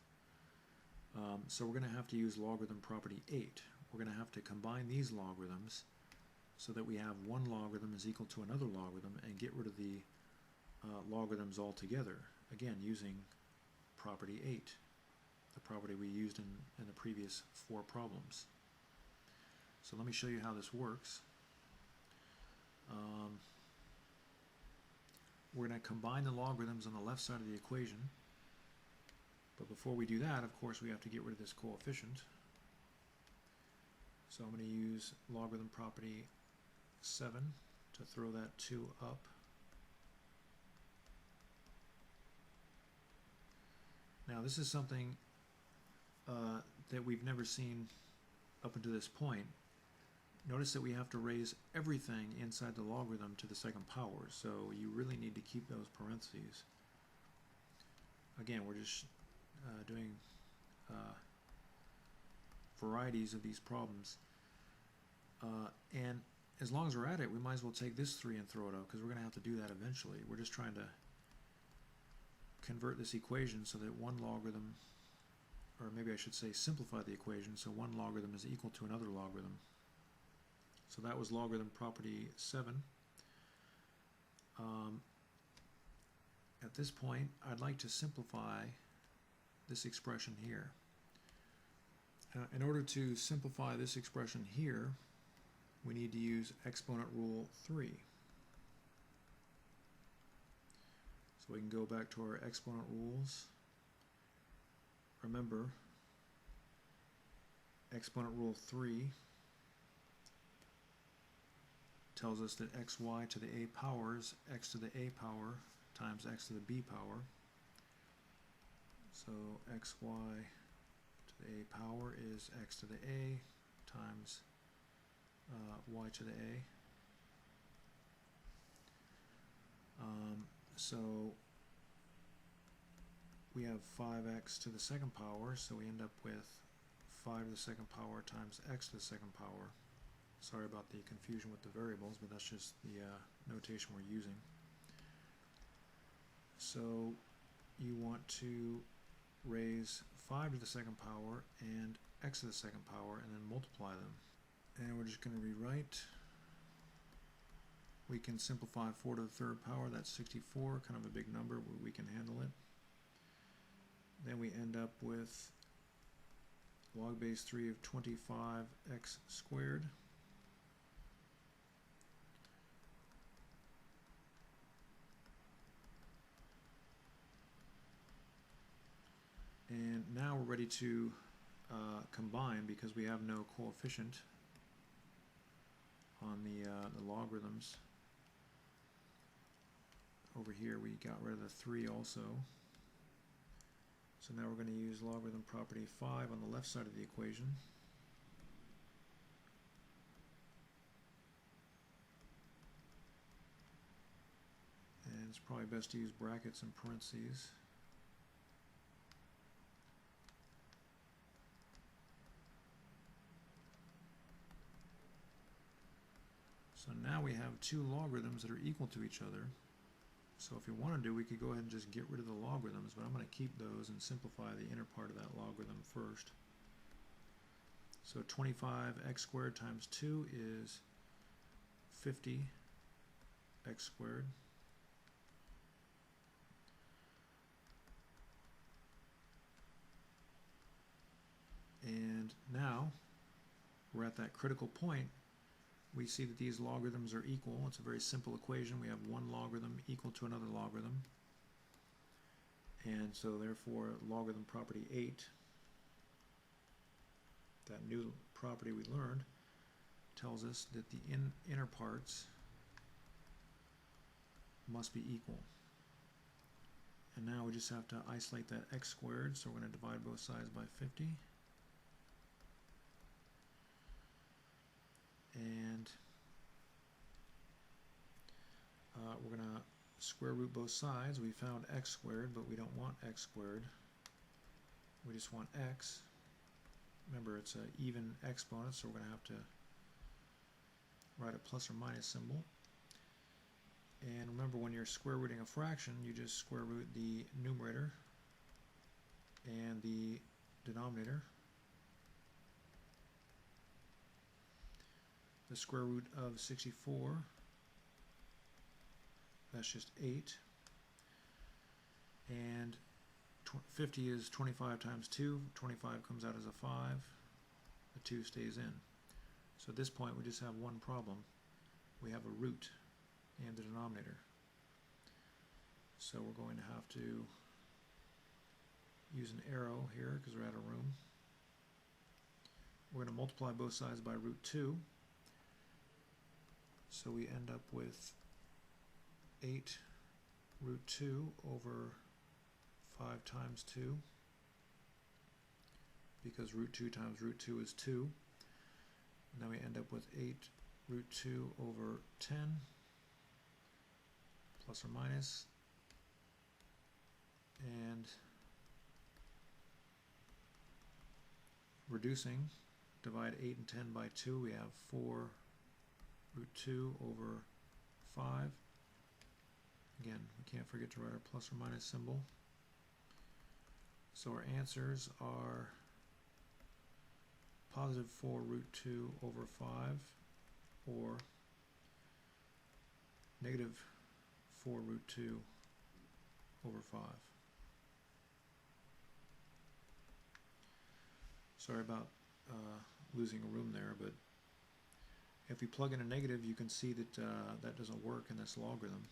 So we're going to have to use logarithm property 8. We're going to have to combine these logarithms so that we have one logarithm is equal to another logarithm and get rid of the logarithms altogether, again using property 8, the property we used in the previous 4 problems. So let me show you how this works. We're going to combine the logarithms on the left side of the equation, but before we do that, of course, we have to get rid of this coefficient. So I'm going to use logarithm property 7 to throw that 2 up. Now this is something that we've never seen up until this point. Notice that we have to raise everything inside the logarithm to the second power, so you really need to keep those parentheses. Again, we're just doing varieties of these problems. And as long as we're at it, we might as well take this 3 and throw it out, because we're going to have to do that eventually. We're just trying to convert this equation so that one logarithm, or maybe I should say simplify the equation so one logarithm is equal to another logarithm. So that was logarithm property 7. At this point, I'd like to simplify this expression here. In order to simplify this expression here, we need to use exponent rule 3. So we can go back to our exponent rules. Remember, exponent rule 3 tells us that xy to the a power is x to the a power times x to the b power. So xy to the a power is x to the a times y to the a. So we have 5x to the second power, so we end up with 5 to the second power times x to the second power. Sorry about the confusion with the variables, but that's just the notation we're using. So you want to raise 5 to the second power and x to the second power and then multiply them. And we're just going to rewrite. We can simplify 4 to the third power, that's 64, kind of a big number, but we can handle it. Then we end up with log base 3 of 25x squared. And now we're ready to combine because we have no coefficient on the logarithms. Over here we got rid of the 3 also. So now we're going to use logarithm property 5 on the left side of the equation. And it's probably best to use brackets and parentheses. So now we have 2 logarithms that are equal to each other. So if you wanted to, we could go ahead and just get rid of the logarithms, but I'm going to keep those and simplify the inner part of that logarithm first. So 25x squared times 2 is 50x squared. And now we're at that critical point. We see that these logarithms are equal. It's a very simple equation. We have one logarithm equal to another logarithm. And so therefore logarithm property 8, that new property we learned, tells us that the inner parts must be equal. And now we just have to isolate that x squared, so we're going to divide both sides by 50. And we're going to square root both sides. We found x squared, but we don't want x squared. We just want x. Remember, it's an even exponent, so we're going to have to write a plus or minus symbol. And remember, when you're square rooting a fraction, you just square root the numerator and the denominator. The square root of 64, that's just 8. And 50 is 25 times 2. 25 comes out as a 5. The 2 stays in. So at this point we just have one problem. We have a root and the denominator. So we're going to have to use an arrow here because we're out of room. We're going to multiply both sides by root 2. So we end up with 8 root 2 over 5 times 2, because root 2 times root 2 is 2. And then we end up with 8 root 2 over 10, plus or minus, and reducing, divide 8 and 10 by 2, we have 4 root 2 over 5. Again, we can't forget to write our plus or minus symbol. So our answers are positive 4 root 2 over 5, or negative 4 root 2 over 5. Sorry about losing a room there, but if we plug in a negative, you can see that that doesn't work in this logarithm.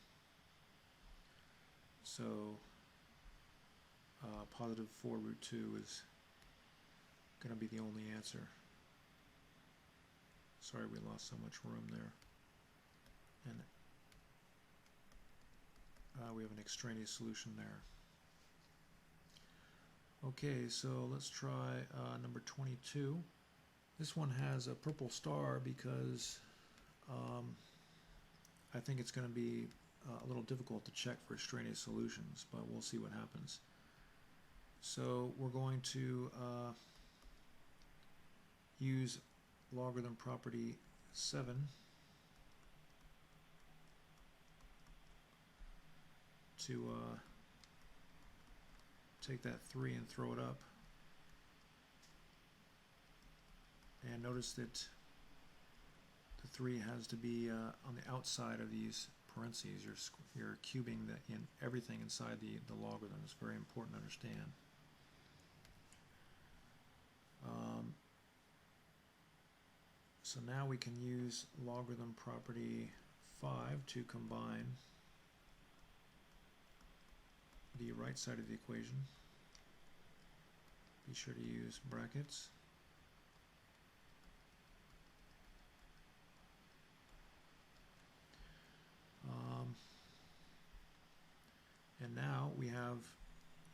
So positive 4 root 2 is going to be the only answer. Sorry we lost so much room there. And we have an extraneous solution there. Okay, so let's try number 22. This one has a purple star because I think it's going to be a little difficult to check for extraneous solutions, but we'll see what happens. So we're going to use logarithm property 7 to take that 3 and throw it up. And notice that the 3 has to be on the outside of these parentheses. You're cubing in everything inside the logarithm. It's very important to understand. So now we can use logarithm property 5 to combine the right side of the equation. Be sure to use brackets. And now we have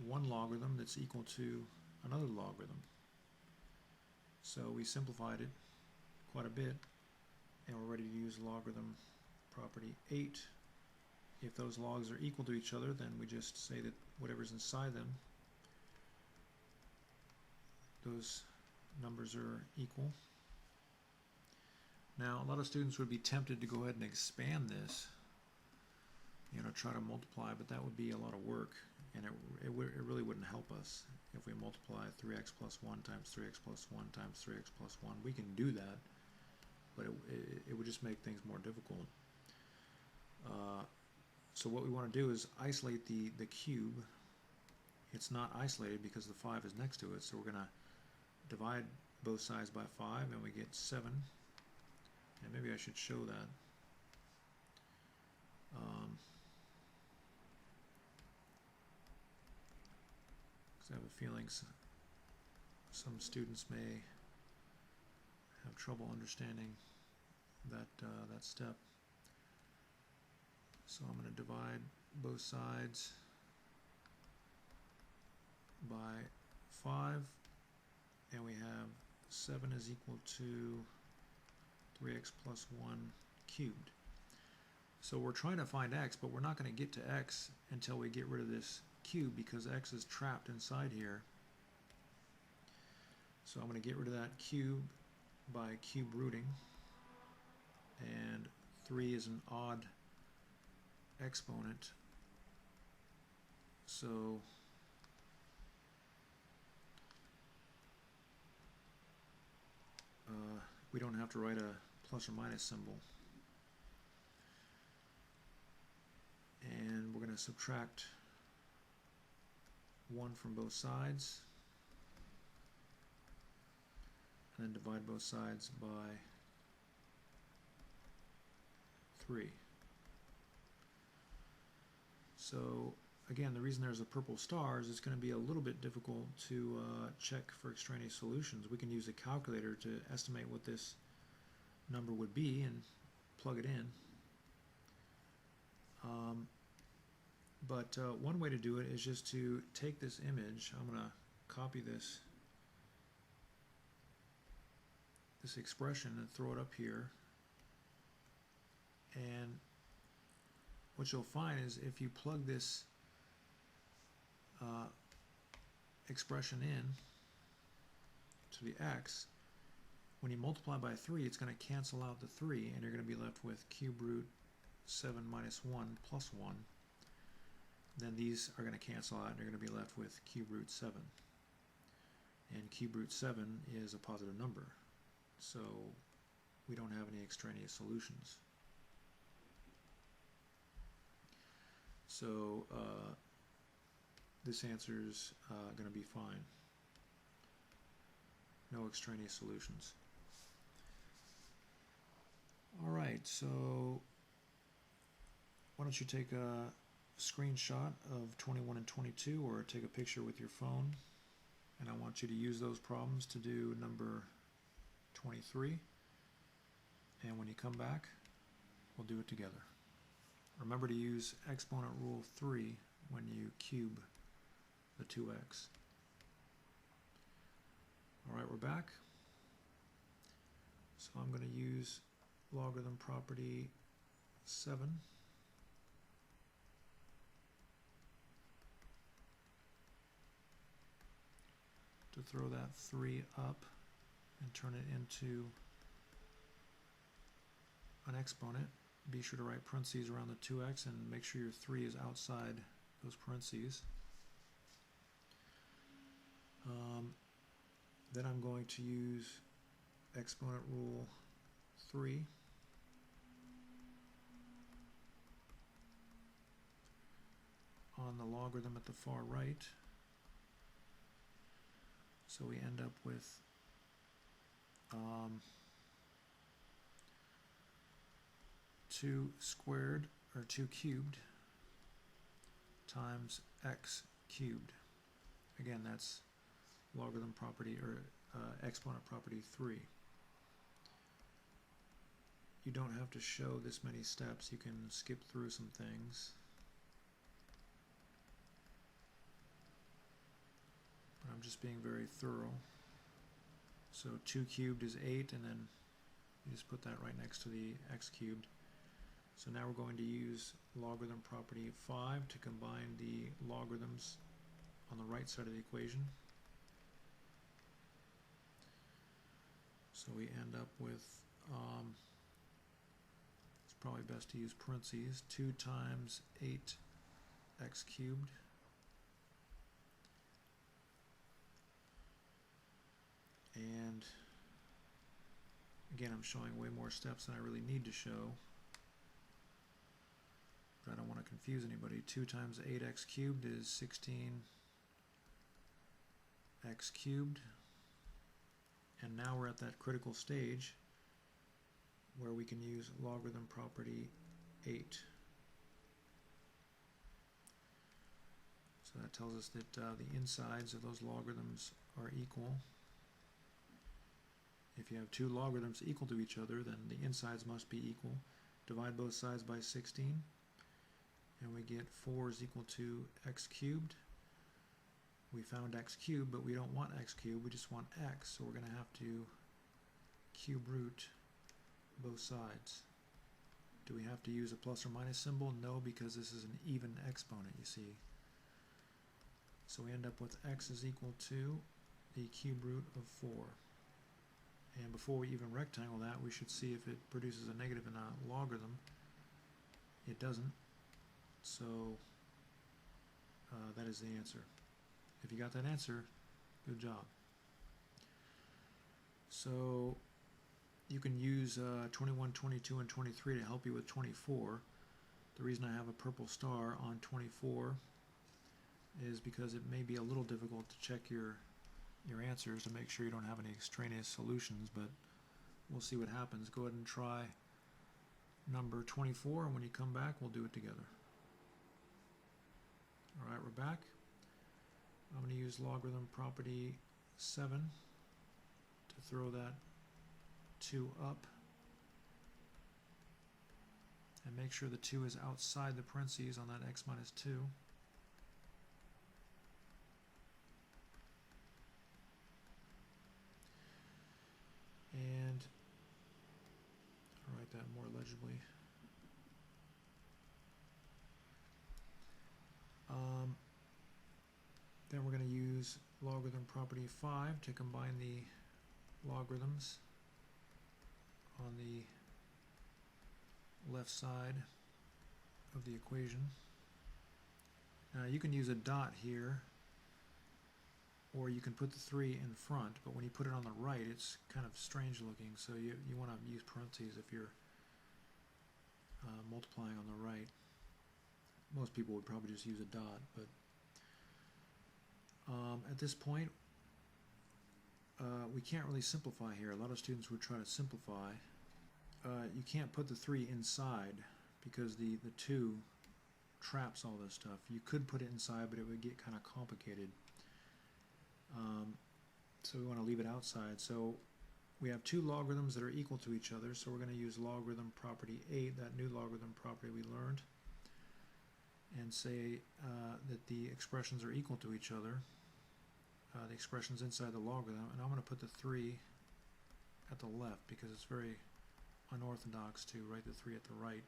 one logarithm that's equal to another logarithm. So we simplified it quite a bit, and we're ready to use logarithm property 8. If those logs are equal to each other, then we just say that whatever's inside them, those numbers are equal. Now, a lot of students would be tempted to go ahead and expand this, try to multiply, but that would be a lot of work, and it really wouldn't help us. If we multiply 3x plus 1 times 3x plus 1 times 3x plus 1, we can do that, but it would just make things more difficult. So what we want to do is isolate the cube. It's not isolated because the 5 is next to it, so we're going to divide both sides by 5, and we get 7. And maybe I should show that. I have a feeling some students may have trouble understanding that step. So I'm going to divide both sides by 5, and we have 7 is equal to 3x plus 1 cubed. So we're trying to find x, but we're not going to get to x until we get rid of this cube, because x is trapped inside here. So I'm going to get rid of that cube by cube rooting, and 3 is an odd exponent. So we don't have to write a plus or minus symbol. And we're going to subtract 1 from both sides, and then divide both sides by 3. So again, the reason there's a purple star is it's going to be a little bit difficult to check for extraneous solutions. We can use a calculator to estimate what this number would be and plug it in. But one way to do it is just to take this image. I'm going to copy this expression and throw it up here. And what you'll find is if you plug this expression in to the x, when you multiply by 3, it's going to cancel out the 3, and you're going to be left with cube root 7 minus 1 plus 1. Then these are going to cancel out, and you're going to be left with cube root 7. And cube root 7 is a positive number, so we don't have any extraneous solutions. So this answer is going to be fine. No extraneous solutions. All right, so why don't you take a screenshot of 21 and 22, or take a picture with your phone, and I want you to use those problems to do number 23, and when you come back, we'll do it together. Remember to use exponent rule 3 when you cube the 2x. All right, we're back. So I'm going to use logarithm property 7. To throw that 3 up and turn it into an exponent. Be sure to write parentheses around the 2x and make sure your 3 is outside those parentheses. Then I'm going to use exponent rule 3 on the logarithm at the far right. So we end up with 2 squared, or 2 cubed, times x cubed. Again, that's logarithm property, or exponent property 3. You don't have to show this many steps. You can skip through some things. But I'm just being very thorough. So 2 cubed is 8, and then you just put that right next to the x cubed. So now we're going to use logarithm property 5 to combine the logarithms on the right side of the equation. So we end up with, it's probably best to use parentheses, 2 times 8x cubed and again, I'm showing way more steps than I really need to show, but I don't want to confuse anybody. 2 times 8x cubed is 16x cubed. And now we're at that critical stage where we can use logarithm property 8. So that tells us that the insides of those logarithms are equal. If you have 2 logarithms equal to each other, then the insides must be equal. Divide both sides by 16, and we get 4 is equal to x cubed. We found x cubed, but we don't want x cubed, we just want x, so we're going to have to cube root both sides. Do we have to use a plus or minus symbol? No, because this is an even exponent, you see. So we end up with x is equal to the cube root of 4. And before we even rectangle that, we should see if it produces a negative in a logarithm. It doesn't. So that is the answer. If you got that answer, good job. So you can use 21, 22, and 23 to help you with 24. The reason I have a purple star on 24 is because it may be a little difficult to check your answers to make sure you don't have any extraneous solutions, but we'll see what happens. Go ahead and try number 24, and when you come back, we'll do it together. All right, we're back. I'm going to use logarithm property 7 to throw that 2 up, and make sure the 2 is outside the parentheses on that x minus 2. And I'll write that more legibly. Then we're going to use logarithm property 5 to combine the logarithms on the left side of the equation. Now you can use a dot here, or you can put the 3 in front, but when you put it on the right, it's kind of strange looking, so you want to use parentheses if you're multiplying on the right. Most people would probably just use a dot, but at this point, we can't really simplify here. A lot of students would try to simplify. You can't put the 3 inside because the 2 traps all this stuff. You could put it inside, but it would get kind of complicated. So we want to leave it outside. So we have 2 logarithms that are equal to each other, so we're going to use logarithm property 8, that new logarithm property we learned, and say that the expressions are equal to each other, the expressions inside the logarithm, and I'm going to put the 3 at the left because it's very unorthodox to write the 3 at the right.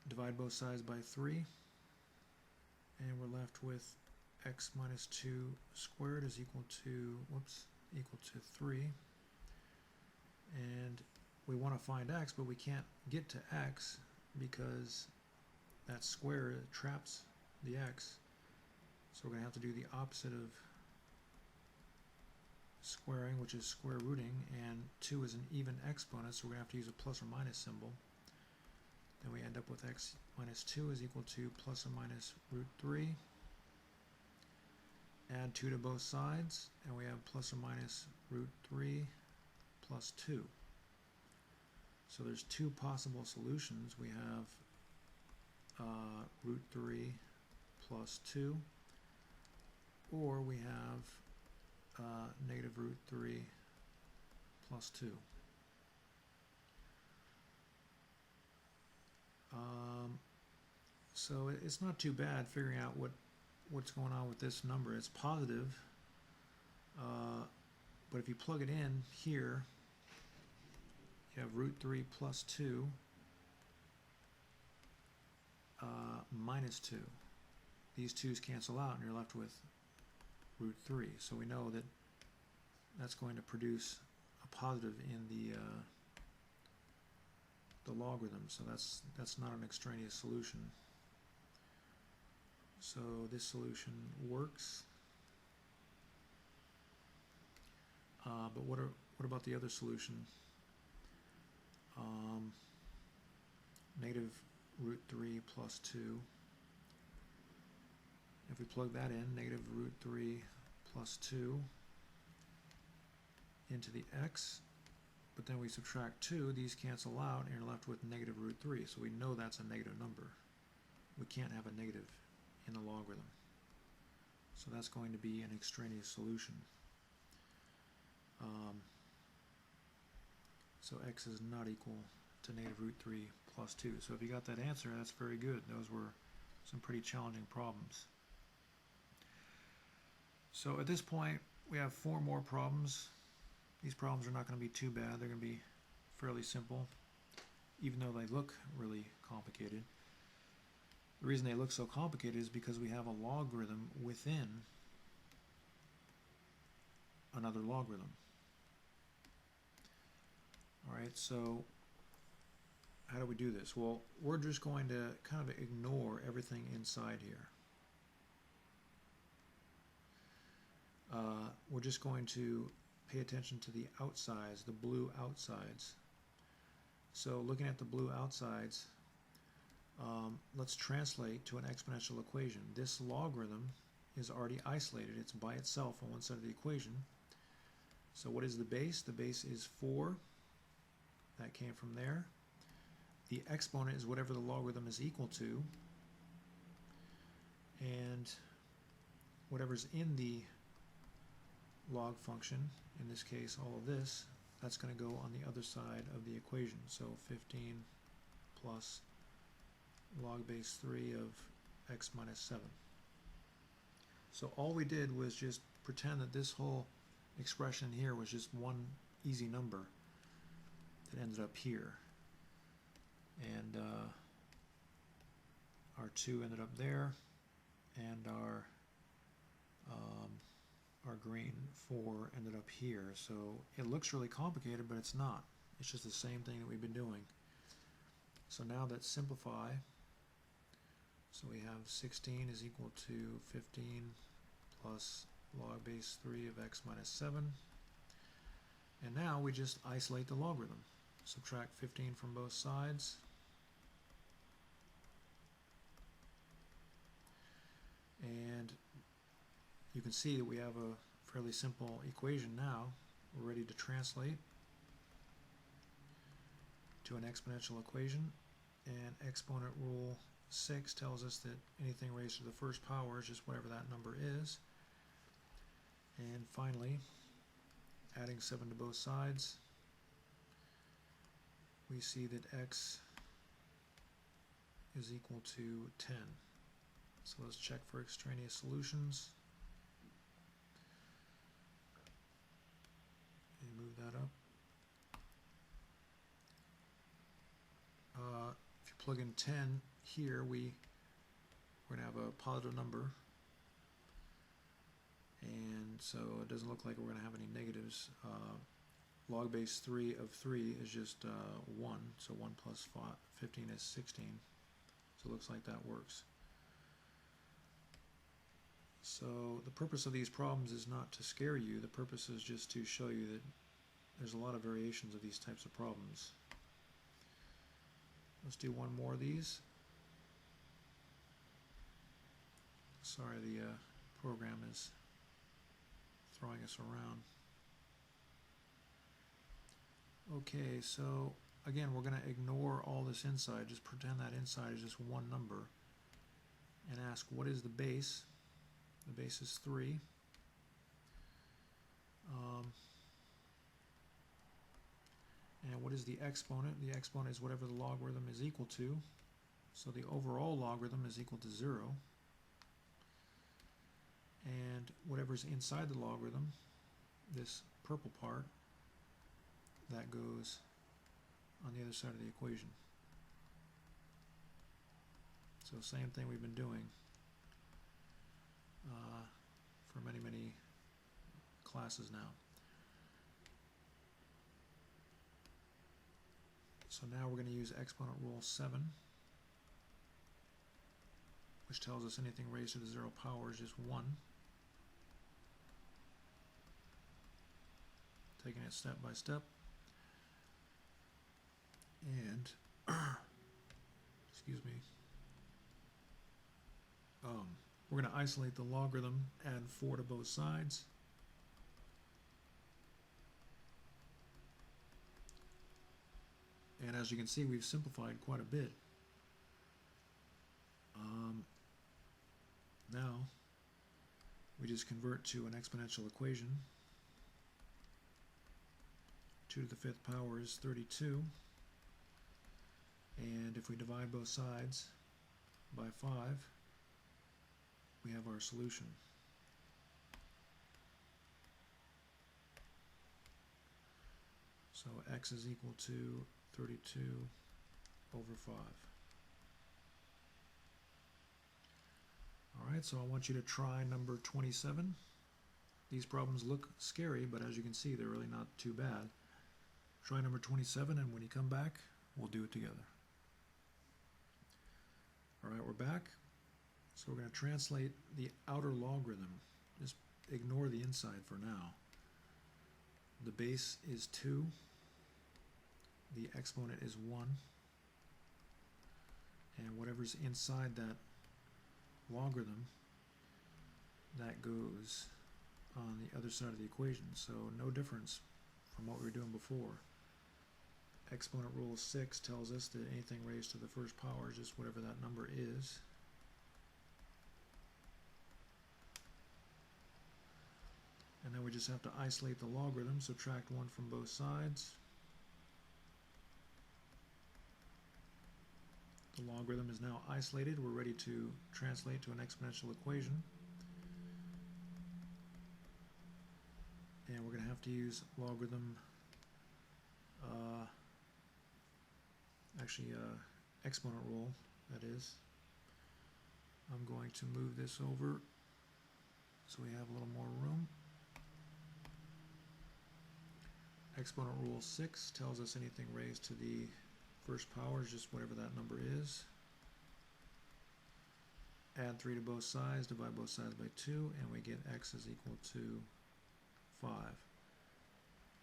Divide both sides by 3, and we're left with x minus 2 squared is equal to, equal to 3. And we want to find x, but we can't get to x because that square traps the x. So we're going to have to do the opposite of squaring, which is square rooting, and 2 is an even exponent, so we're going to have to use a plus or minus symbol. Then we end up with x minus 2 is equal to plus or minus root 3. Add 2 to both sides, and we have plus or minus root 3 plus 2. So there's 2 possible solutions. We have root 3 plus 2, or we have negative root 3 plus 2. So it's not too bad figuring out what's going on with this number. It's positive, but if you plug it in here, you have root 3 plus 2 minus 2. These 2's cancel out and you're left with root 3. So we know that that's going to produce a positive in the logarithm. So that's not an extraneous solution. So this solution works. But what about the other solution? Negative root 3 plus 2. If we plug that in, negative root 3 plus 2 into the x, but then we subtract 2, these cancel out, and you're left with negative root 3. So we know that's a negative number. We can't have a negative in the logarithm. So that's going to be an extraneous solution. So x is not equal to negative root 3 plus 2. So if you got that answer, that's very good. Those were some pretty challenging problems. So at this point, we have 4 more problems. These problems are not going to be too bad. They're going to be fairly simple, even though they look really complicated. The reason they look so complicated is because we have a logarithm within another logarithm. Alright, so how do we do this? Well, we're just going to kind of ignore everything inside here. We're just going to pay attention to the outsides, the blue outsides. So looking at the blue outsides, let's translate to an exponential equation. This logarithm is already isolated. It's by itself on one side of the equation. So what is the base? The base is 4. That came from there. The exponent is whatever the logarithm is equal to. And whatever's in the log function, in this case all of this, that's going to go on the other side of the equation. So 15 plus log base 3 of x minus 7. So all we did was just pretend that this whole expression here was just one easy number that ended up here. And our 2 ended up there, and our green 4 ended up here. So it looks really complicated, but it's not. It's just the same thing that we've been doing. So now let's simplify. So we have 16 is equal to 15 plus log base 3 of x minus 7. And now we just isolate the logarithm. Subtract 15 from both sides. And you can see that we have a fairly simple equation now. We're ready to translate to an exponential equation. And exponent rule 6 tells us that anything raised to the first power is just whatever that number is. And finally, adding 7 to both sides, we see that x is equal to 10. So let's check for extraneous solutions. And move that up. If you plug in 10 here, we're going to have a positive number. And so it doesn't look like we're going to have any negatives. Log base 3 of 3 is just 1. So 1 plus 15 is 16. So it looks like that works. So the purpose of these problems is not to scare you. The purpose is just to show you that there's a lot of variations of these types of problems. Let's do one more of these. Sorry, the program is throwing us around. Okay, so again, we're going to ignore all this inside. Just pretend that inside is just one number and ask, what is the base? The base is 3. And what is the exponent? The exponent is whatever the logarithm is equal to. So the overall logarithm is equal to 0. And whatever's inside the logarithm, this purple part, that goes on the other side of the equation. So same thing we've been doing for many, many classes now. So now we're going to use exponent rule 7, which tells us anything raised to the 0 power is just 1. Taking it step by step. And, excuse me, we're going to isolate the logarithm, add 4 to both sides. And as you can see, we've simplified quite a bit. Now, we just convert to an exponential equation. 2 to the 5th power is 32. And if we divide both sides by 5, we have our solution. So x is equal to 32 over 5. Alright, so I want you to try number 27. These problems look scary, but as you can see, they're really not too bad. Try number 27, and when you come back, we'll do it together. Alright, we're back. So we're going to translate the outer logarithm. Just ignore the inside for now. The base is 2. The exponent is 1. And whatever's inside that logarithm, that goes on the other side of the equation. So no difference from what we were doing before. Exponent rule 6 tells us that anything raised to the first power is just whatever that number is. And then we just have to isolate the logarithm, subtract 1 from both sides. The logarithm is now isolated. We're ready to translate to an exponential equation. And we're going to have to use logarithm, exponent rule, that is. I'm going to move this over so we have a little more room. Exponent rule 6 tells us anything raised to the first power is just whatever that number is. Add 3 to both sides, divide both sides by 2, and we get x is equal to 5.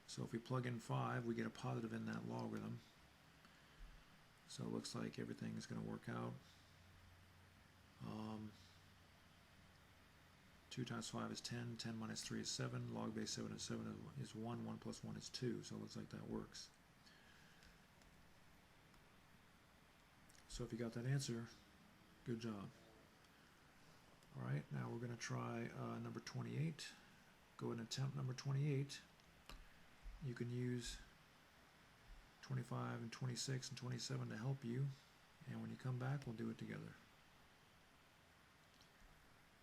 So if we plug in 5, we get a positive in that logarithm. So it looks like everything is going to work out. 2 times 5 is 10, 10 minus 3 is 7, log base 7 is 7 is 1, 1 plus 1 is 2, so it looks like that works. So if you got that answer, good job. Alright, now we're going to try number 28. Go ahead and attempt number 28. You can use 25 and 26 and 27 to help you, and when you come back we'll do it together.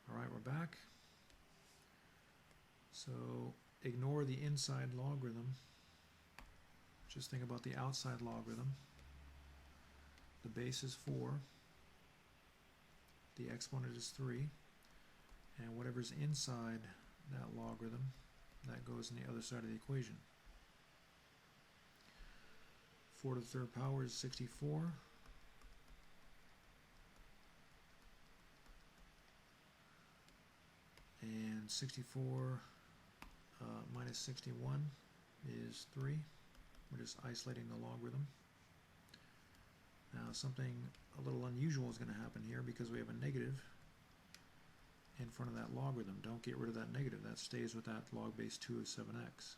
Alright, we're back. So ignore the inside logarithm. Just think about the outside logarithm. The base is 4. The exponent is 3. And whatever's inside that logarithm, that goes in the other side of the equation. 4 to the third power is 64. And 64 minus 61 is 3. We're just isolating the logarithm. Now something a little unusual is going to happen here because we have a negative in front of that logarithm. Don't get rid of that negative. That stays with that log base 2 of 7x.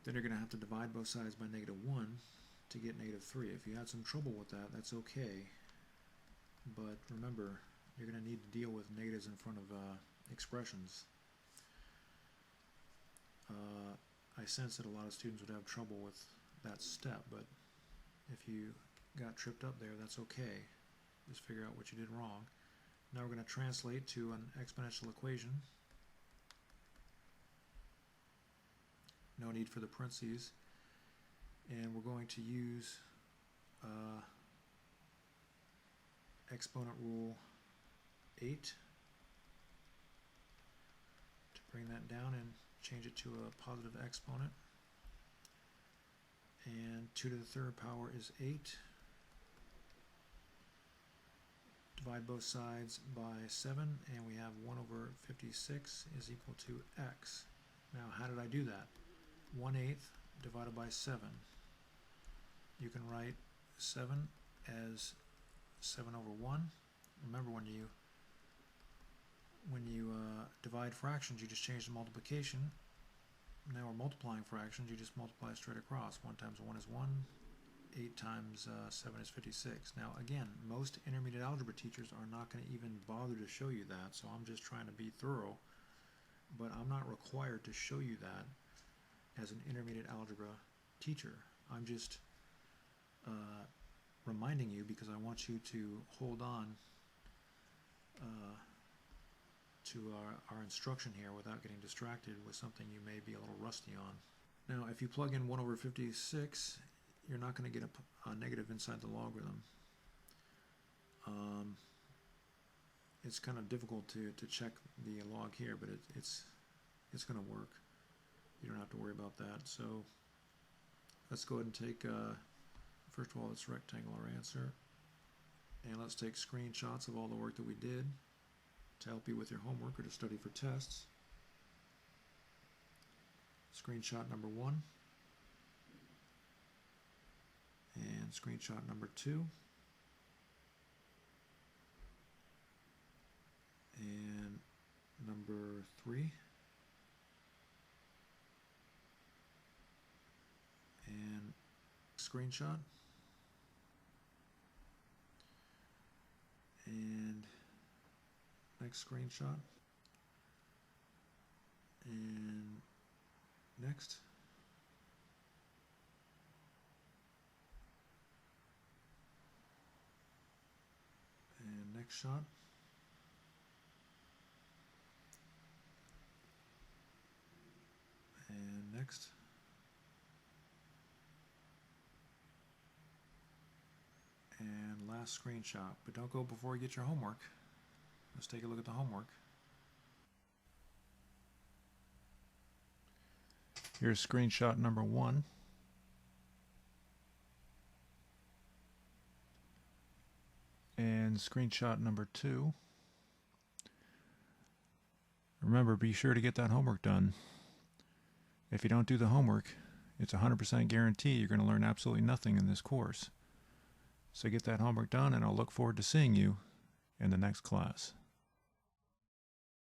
Then you're going to have to divide both sides by negative 1 to get negative 3. If you had some trouble with that, that's okay. But remember, you're going to need to deal with negatives in front of expressions. I sense that a lot of students would have trouble with that step, but if you got tripped up there, that's okay. Just figure out what you did wrong. Now we're going to translate to an exponential equation. No need for the parentheses. And we're going to use exponent rule 8 to bring that down and change it to a positive exponent. And 2 to the third power is 8. Divide both sides by 7, and we have 1 over 56 is equal to x. Now, how did I do that? 1/8 divided by 7. You can write 7 as 7 over 1. Remember, when you divide fractions, you just change the multiplication. Now we're multiplying fractions, you just multiply straight across. 1 times 1 is 1. 8 times 7 is 56. Now again, most intermediate algebra teachers are not going to even bother to show you that, so I'm just trying to be thorough, but I'm not required to show you that as an intermediate algebra teacher. I'm just reminding you because I want you to hold on to our instruction here without getting distracted with something you may be a little rusty on. Now if you plug in 1 over 56, you're not going to get a negative inside the logarithm. It's kind of difficult to check the log here, but it's going to work. You don't have to worry about that. So let's go ahead and take First of all, let's rectangle our answer. And let's take screenshots of all the work that we did to help you with your homework or to study for tests. Screenshot number 1. And screenshot number 2. And number 3. And screenshot. And next screenshot. And next. And next shot. And next. And last screenshot. But don't go before you get your homework. Let's take a look at the homework. Here's screenshot number 1. And screenshot number 2. Remember, be sure to get that homework done. If you don't do the homework, it's a 100% guarantee you're going to learn absolutely nothing in this course. So get that homework done, and I'll look forward to seeing you in the next class.